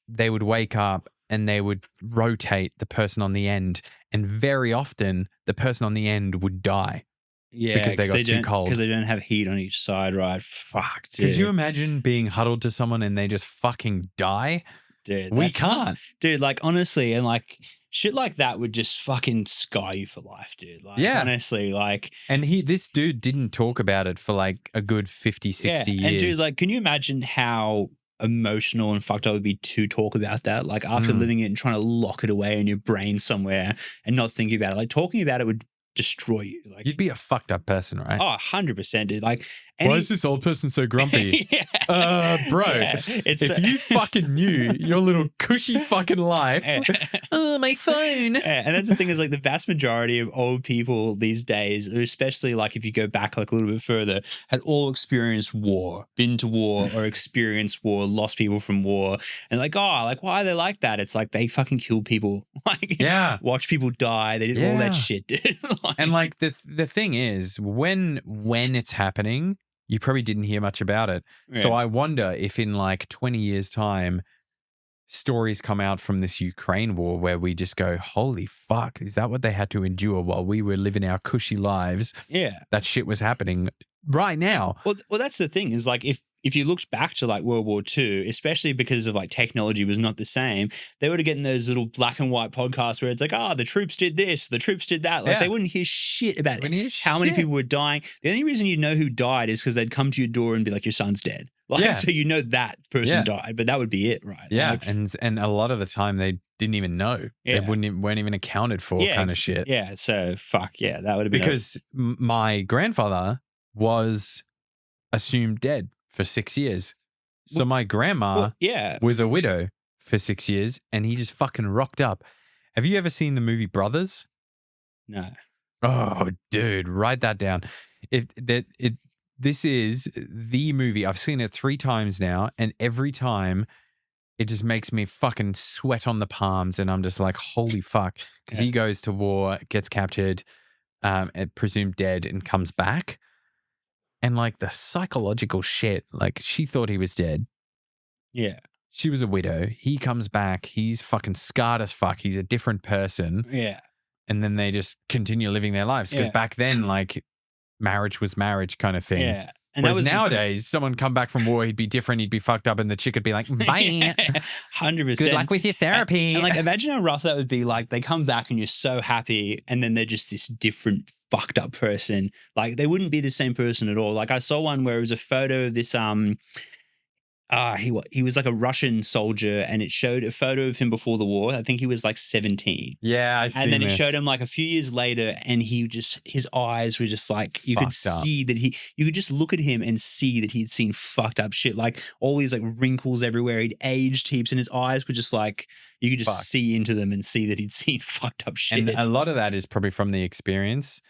Speaker 4: they would wake up and they would rotate the person on the end, and very often the person on the end would die.
Speaker 3: Yeah,
Speaker 4: because they got too cold.
Speaker 3: Because they don't have heat on each side, right? Fuck, dude.
Speaker 4: Could you imagine being huddled to someone and they just fucking die?
Speaker 3: Dude,
Speaker 4: we can't.
Speaker 3: Dude, like honestly, and like shit like that would just fucking scar you for life, dude. Like honestly, like.
Speaker 4: And this dude didn't talk about it for like a good 50, 60 years.
Speaker 3: And dude, like, can you imagine how emotional and fucked up it would be to talk about that? Like after living it and trying to lock it away in your brain somewhere and not thinking about it. Like talking about it would destroy you. Like
Speaker 4: you'd be a fucked up person, right?
Speaker 3: Oh, 100%, dude. Like,
Speaker 4: why is this old person so grumpy? Bro, if you fucking knew your little cushy fucking life. Oh, my phone.
Speaker 3: And that's the thing is like the vast majority of old people these days, especially like if you go back like a little bit further, had all experienced war, been to war or experienced war, lost people from war. And like, oh, like why are they like that? It's like they fucking killed people. Like, watch people die. They did all that shit, dude.
Speaker 4: And like the thing is, when it's happening, you probably didn't hear much about it. Yeah. So I wonder if in like 20 years' time, stories come out from this Ukraine war where we just go, holy fuck, is that what they had to endure while we were living our cushy lives?
Speaker 3: Yeah.
Speaker 4: That shit was happening right now.
Speaker 3: Well, that's the thing is like if you looked back to like World War II, especially because of like technology was not the same, they would have gotten those little black and white podcasts where it's like, the troops did this, the troops did that. Like they wouldn't hear shit about how many people were dying. The only reason you know who died is because they'd come to your door and be like, your son's dead. Like, so you know that person died, but that would be it, right?
Speaker 4: Yeah,
Speaker 3: like,
Speaker 4: and a lot of the time they didn't even know. They weren't even accounted for kind of shit.
Speaker 3: Yeah, so fuck, that would have been
Speaker 4: because my grandfather was assumed dead for 6 years. So my grandma was a widow for 6 years and he just fucking rocked up. Have you ever seen the movie Brothers?
Speaker 3: No.
Speaker 4: Oh, dude, write that down. This is the movie. I've seen it 3 times now, and every time it just makes me fucking sweat on the palms, and I'm just like, holy fuck. Because he goes to war, gets captured, and presumed dead, and comes back. And like the psychological shit, like she thought he was dead.
Speaker 3: Yeah.
Speaker 4: She was a widow. He comes back. He's fucking scarred as fuck. He's a different person.
Speaker 3: Yeah.
Speaker 4: And then they just continue living their lives. Because back then, like, marriage was marriage kind of thing.
Speaker 3: Yeah.
Speaker 4: And whereas nowadays, someone come back from war, he'd be different. He'd be fucked up, and the chick would be like, "Bye,
Speaker 3: 100%.
Speaker 4: Good luck with your therapy."
Speaker 3: And like, imagine how rough that would be. Like, they come back and you're so happy, and then they're just this different fucked up person. Like, they wouldn't be the same person at all. Like, I saw one where it was a photo of this. he was like a Russian soldier, and it showed a photo of him before the war. I think he was like 17.
Speaker 4: Yeah, I see.
Speaker 3: And then it showed him like a few years later, and his eyes were just like, you could see that you could just look at him and see that he'd seen fucked up shit, like all these like wrinkles everywhere. He'd aged heaps, and his eyes were just like, you could just see into them and see that he'd seen fucked up shit.
Speaker 4: And a lot of that is probably from the experience.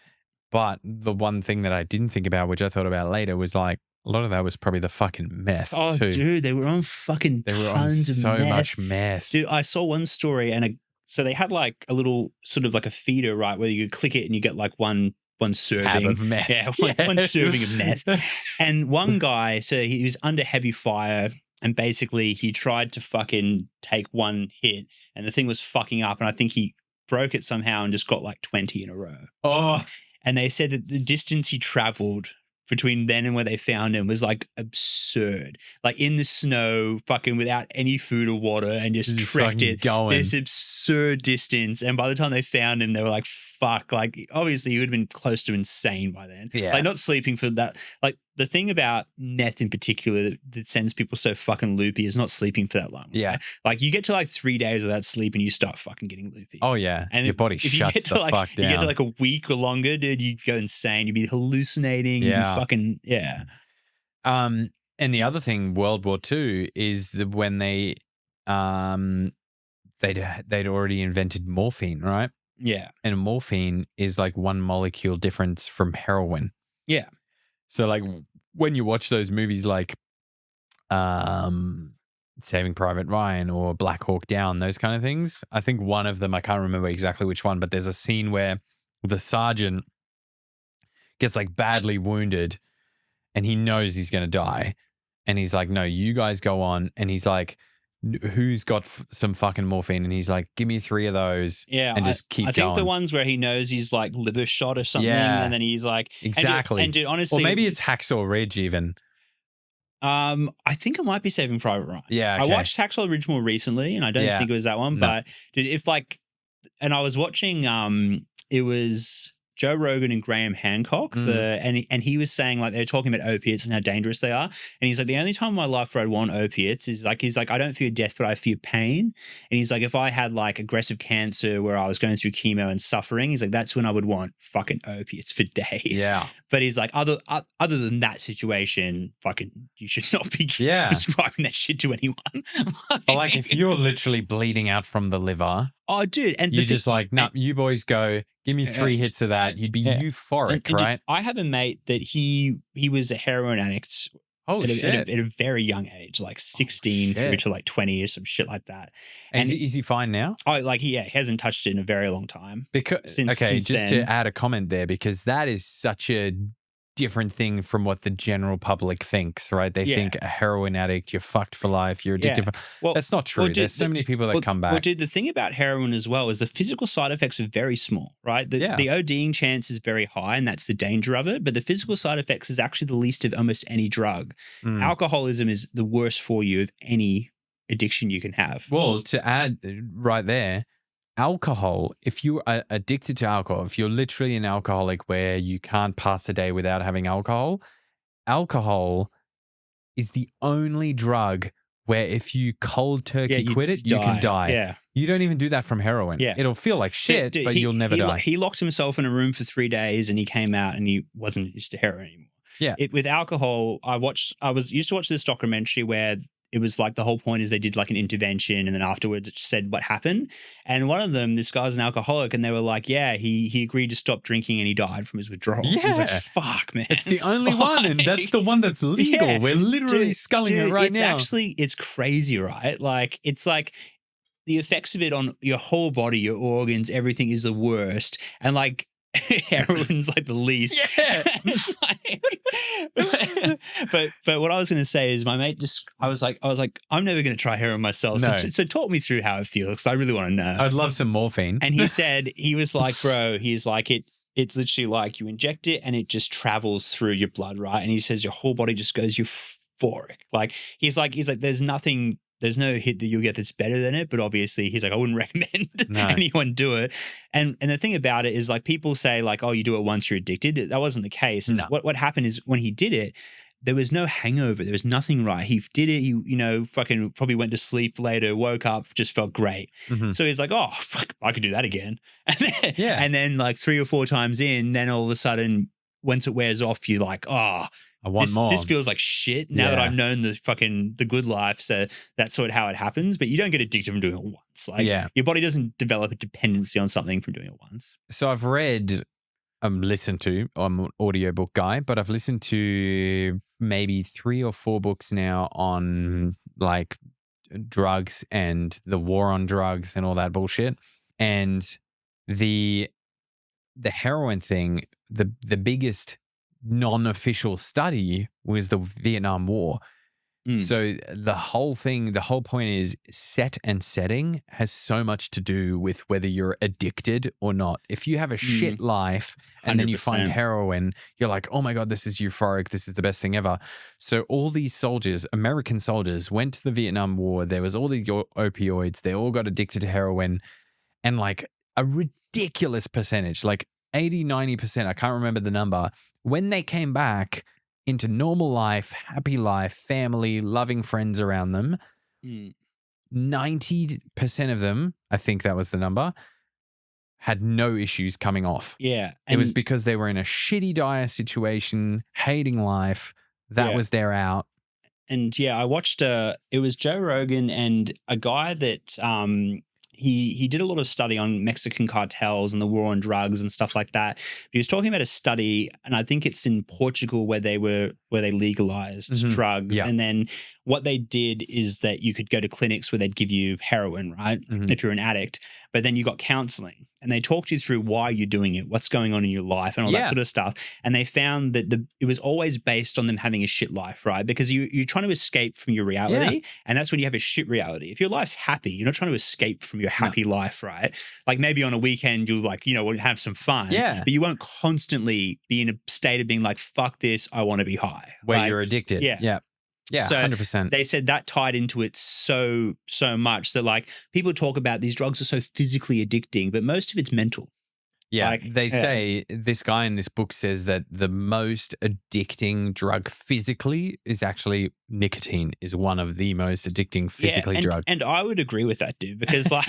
Speaker 4: But the one thing that I didn't think about, which I thought about later, was like, a lot of that was probably the fucking meth.
Speaker 3: Oh,
Speaker 4: too.
Speaker 3: Dude, they were on fucking tons of
Speaker 4: so much meth.
Speaker 3: Dude, I saw one story, and so they had like a little sort of like a feeder, right, where you could click it and you get like one serving
Speaker 4: Tab of meth.
Speaker 3: Yeah, one serving of meth. And one guy, so he was under heavy fire, and basically he tried to fucking take one hit, and the thing was fucking up, and I think he broke it somehow and just got like 20 in a row.
Speaker 4: Oh.
Speaker 3: And they said that the distance he traveled between then and where they found him was like absurd. Like in the snow, fucking without any food or water, and just trekked it this absurd distance. And by the time they found him, they were like, fuck. Like obviously he would have been close to insane by then.
Speaker 4: Yeah.
Speaker 3: Like not sleeping for that. Like the thing about meth in particular that sends people so fucking loopy is not sleeping for that long.
Speaker 4: Yeah.
Speaker 3: Right? Like you get to like 3 days without sleep and you start fucking getting loopy.
Speaker 4: Oh yeah. And your body shuts the fuck down.
Speaker 3: You get to like a week or longer, dude, you go insane. You'd be hallucinating.
Speaker 4: Yeah.
Speaker 3: You'd be fucking, yeah.
Speaker 4: And the other thing, World War II, is when they'd already invented morphine, right?
Speaker 3: Yeah.
Speaker 4: And morphine is like one molecule difference from heroin.
Speaker 3: Yeah.
Speaker 4: So like when you watch those movies like Saving Private Ryan or Black Hawk Down, those kind of things, I think one of them, I can't remember exactly which one, but there's a scene where the sergeant gets like badly wounded and he knows he's going to die. And he's like, no, you guys go on. And he's like, who's got some fucking morphine? And he's like, give me 3 of those.
Speaker 3: Yeah.
Speaker 4: And just keep going.
Speaker 3: I think the ones where he knows he's like liver shot or something.
Speaker 4: Yeah.
Speaker 3: And then he's like,
Speaker 4: exactly.
Speaker 3: And dude, honestly.
Speaker 4: Or maybe it's Hacksaw Ridge even.
Speaker 3: I think it might be Saving Private Ryan.
Speaker 4: Yeah. Okay.
Speaker 3: I watched Hacksaw Ridge more recently, and I don't think it was that one.
Speaker 4: No.
Speaker 3: But dude, if like, and I was watching, it was Joe Rogan and Graham Hancock, and he was saying like, they're talking about opiates and how dangerous they are. And he's like, the only time in my life where I'd want opiates is like, he's like, I don't fear death, but I fear pain. And he's like, if I had like aggressive cancer where I was going through chemo and suffering, he's like, that's when I would want fucking opiates for days.
Speaker 4: Yeah.
Speaker 3: But he's like, other than that situation, fucking, you should not be prescribing that shit to anyone.
Speaker 4: But like if you're literally bleeding out from the liver.
Speaker 3: Oh, dude. And
Speaker 4: you're just like, no, you boys go, give me 3 hits of that. You'd be euphoric, right?
Speaker 3: Dude, I have a mate that he was a heroin addict at a very young age, like 16 through to like 20 or some shit like that.
Speaker 4: And is he fine now?
Speaker 3: Oh, like he hasn't touched it in a very long time.
Speaker 4: Because to add a comment there, because that is such a different thing from what the general public thinks, right? They think a heroin addict, you're fucked for life, you're addicted. Well, that's not true. There's so many people that come back.
Speaker 3: Well, dude, the thing about heroin as well is the physical side effects are very small, right? The ODing chance is very high, and that's the danger of it. But the physical side effects is actually the least of almost any drug. Alcoholism is the worst for you of any addiction you can have.
Speaker 4: Well, to add right there, alcohol, if you are addicted to alcohol, if you're literally an alcoholic where you can't pass a day without having alcohol is the only drug where if you cold turkey quit it, you can die.
Speaker 3: Yeah.
Speaker 4: You don't even do that from heroin. Yeah. It'll feel like shit, but you'll never die.
Speaker 3: He locked himself in a room for 3 days and he came out and he wasn't used to heroin anymore.
Speaker 4: Yeah.
Speaker 3: With alcohol, I used to watch this documentary where it was like the whole point is they did like an intervention and then afterwards it said what happened. And one of them, this guy's an alcoholic, and they were like, yeah, he agreed to stop drinking and he died from his withdrawal.
Speaker 4: Yeah.
Speaker 3: I was like, fuck, man.
Speaker 4: It's the only one, and that's the one that's legal. Yeah. We're literally sculling it right now.
Speaker 3: It's crazy, right? Like, it's like the effects of it on your whole body, your organs, everything is the worst. And like, heroin's like the least.
Speaker 4: Yeah.
Speaker 3: but what I was going to say is my mate I was like, I'm never going to try heroin myself.
Speaker 4: No.
Speaker 3: So talk me through how it feels, because I really want to know.
Speaker 4: I'd love some morphine.
Speaker 3: And he said, he was like, bro, he's like, it's literally like you inject it and it just travels through your blood, right? And he says your whole body just goes euphoric. Like he's like, there's no hit that you'll get that's better than it, but obviously he's like, I wouldn't recommend anyone do it. And the thing about it is like people say like, oh, you do it once you're addicted. That wasn't the case.
Speaker 4: No.
Speaker 3: What happened is when he did it, there was no hangover. There was nothing right. He did it. He, fucking probably went to sleep later, woke up, just felt great.
Speaker 4: Mhm.
Speaker 3: So he's like, oh, fuck, I could do that again.
Speaker 4: Yeah.
Speaker 3: And then like 3 or 4 times in, then all of a sudden, once it wears off, you're like, oh,
Speaker 4: I want more.
Speaker 3: This feels like shit now that I've known the good life. So that's sort of how it happens. But you don't get addicted from doing it once. Like your body doesn't develop a dependency on something from doing it once.
Speaker 4: So I've read, listened to, I'm an audiobook guy, but I've listened to maybe 3 or 4 books now on like drugs and the war on drugs and all that bullshit. And the heroin thing, the biggest non-official study was the Vietnam War. So the whole point is set and setting has so much to do with whether you're addicted or not. If you have a shit life and 100%. Then you find heroin, you're like, oh my God, this is euphoric. This is the best thing ever. So all these soldiers, American soldiers, went to the Vietnam War. There was all these opioids. They all got addicted to heroin, and like a ridiculous percentage, like 80, 90%, I can't remember the number, when they came back into normal life, happy life, family, loving friends around them, 90% of them, I think that was the number, had no issues coming off.
Speaker 3: Yeah.
Speaker 4: It was because they were in a shitty, dire situation, hating life. That was their out.
Speaker 3: And I watched, it was Joe Rogan and a guy that he did a lot of study on Mexican cartels and the war on drugs and stuff like that. But he was talking about a study, and I think it's in Portugal where they legalized drugs.
Speaker 4: Yeah.
Speaker 3: And then what they did is that you could go to clinics where they'd give you heroin, right? If you're an addict, but then you got counseling and they talked you through why you're doing it, what's going on in your life and all that sort of stuff. And they found that it was always based on them having a shit life, right? Because you're trying to escape from your reality, and that's when you have a shit reality. If your life's happy, you're not trying to escape from your happy life, right? Like maybe on a weekend you'll like, have some fun, but you won't constantly be in a state of being like, fuck this, I want to be high.
Speaker 4: Where you're addicted. Yeah, so 100%.
Speaker 3: They said that tied into it so much that like people talk about these drugs are so physically addicting, but most of it's mental.
Speaker 4: Yeah, they say, this guy in this book says that the most addicting drug physically is actually nicotine, is one of the most addicting physically drugs.
Speaker 3: And I would agree with that, dude, because like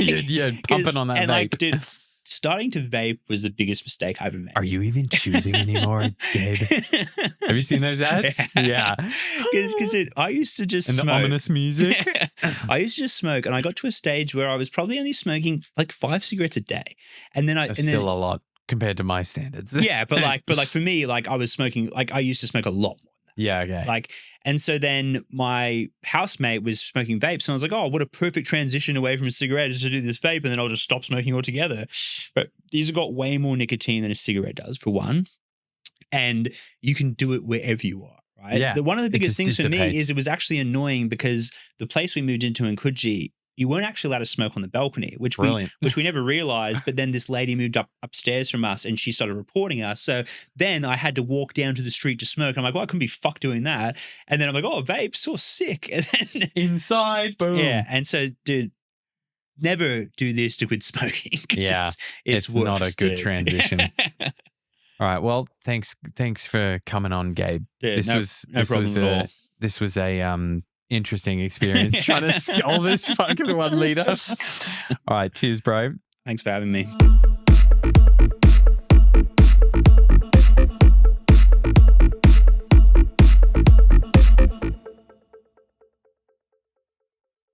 Speaker 4: pumping on that vape.
Speaker 3: Like, dude, starting to vape was the biggest mistake I ever made.
Speaker 4: Are you even choosing anymore, Gabe? Have you seen those ads? Yeah.
Speaker 3: Because I used to just smoke.
Speaker 4: And the ominous music.
Speaker 3: I used to just smoke, and I got to a stage where I was probably only smoking like 5 cigarettes a day. And then
Speaker 4: That's still a lot compared to my standards.
Speaker 3: Yeah, but like for me, like I was smoking, like I used to smoke a lot more.
Speaker 4: Yeah, okay.
Speaker 3: Like, and so then my housemate was smoking vapes, and I was like, oh, what a perfect transition away from a cigarette is to do this vape, and then I'll just stop smoking altogether. But these have got way more nicotine than a cigarette does, for one. And you can do it wherever you are, right?
Speaker 4: Yeah.
Speaker 3: One of the biggest things for me is it was actually annoying because the place we moved into in Coogee, you weren't actually allowed to smoke on the balcony, which we never realized. But then this lady moved upstairs from us and she started reporting us. So then I had to walk down to the street to smoke. I'm like, well, I couldn't be fucked doing that. And then I'm like, oh, vape, so sick. And then
Speaker 4: inside, boom.
Speaker 3: Yeah. And so, dude, never do this to quit smoking.
Speaker 4: Yeah. It's worse, not a good transition. All right. Well, thanks for coming on, Gabe.
Speaker 3: Yeah,
Speaker 4: This was a interesting experience trying to skull this fucking 1 liter. All right. Cheers, bro.
Speaker 3: Thanks for having me.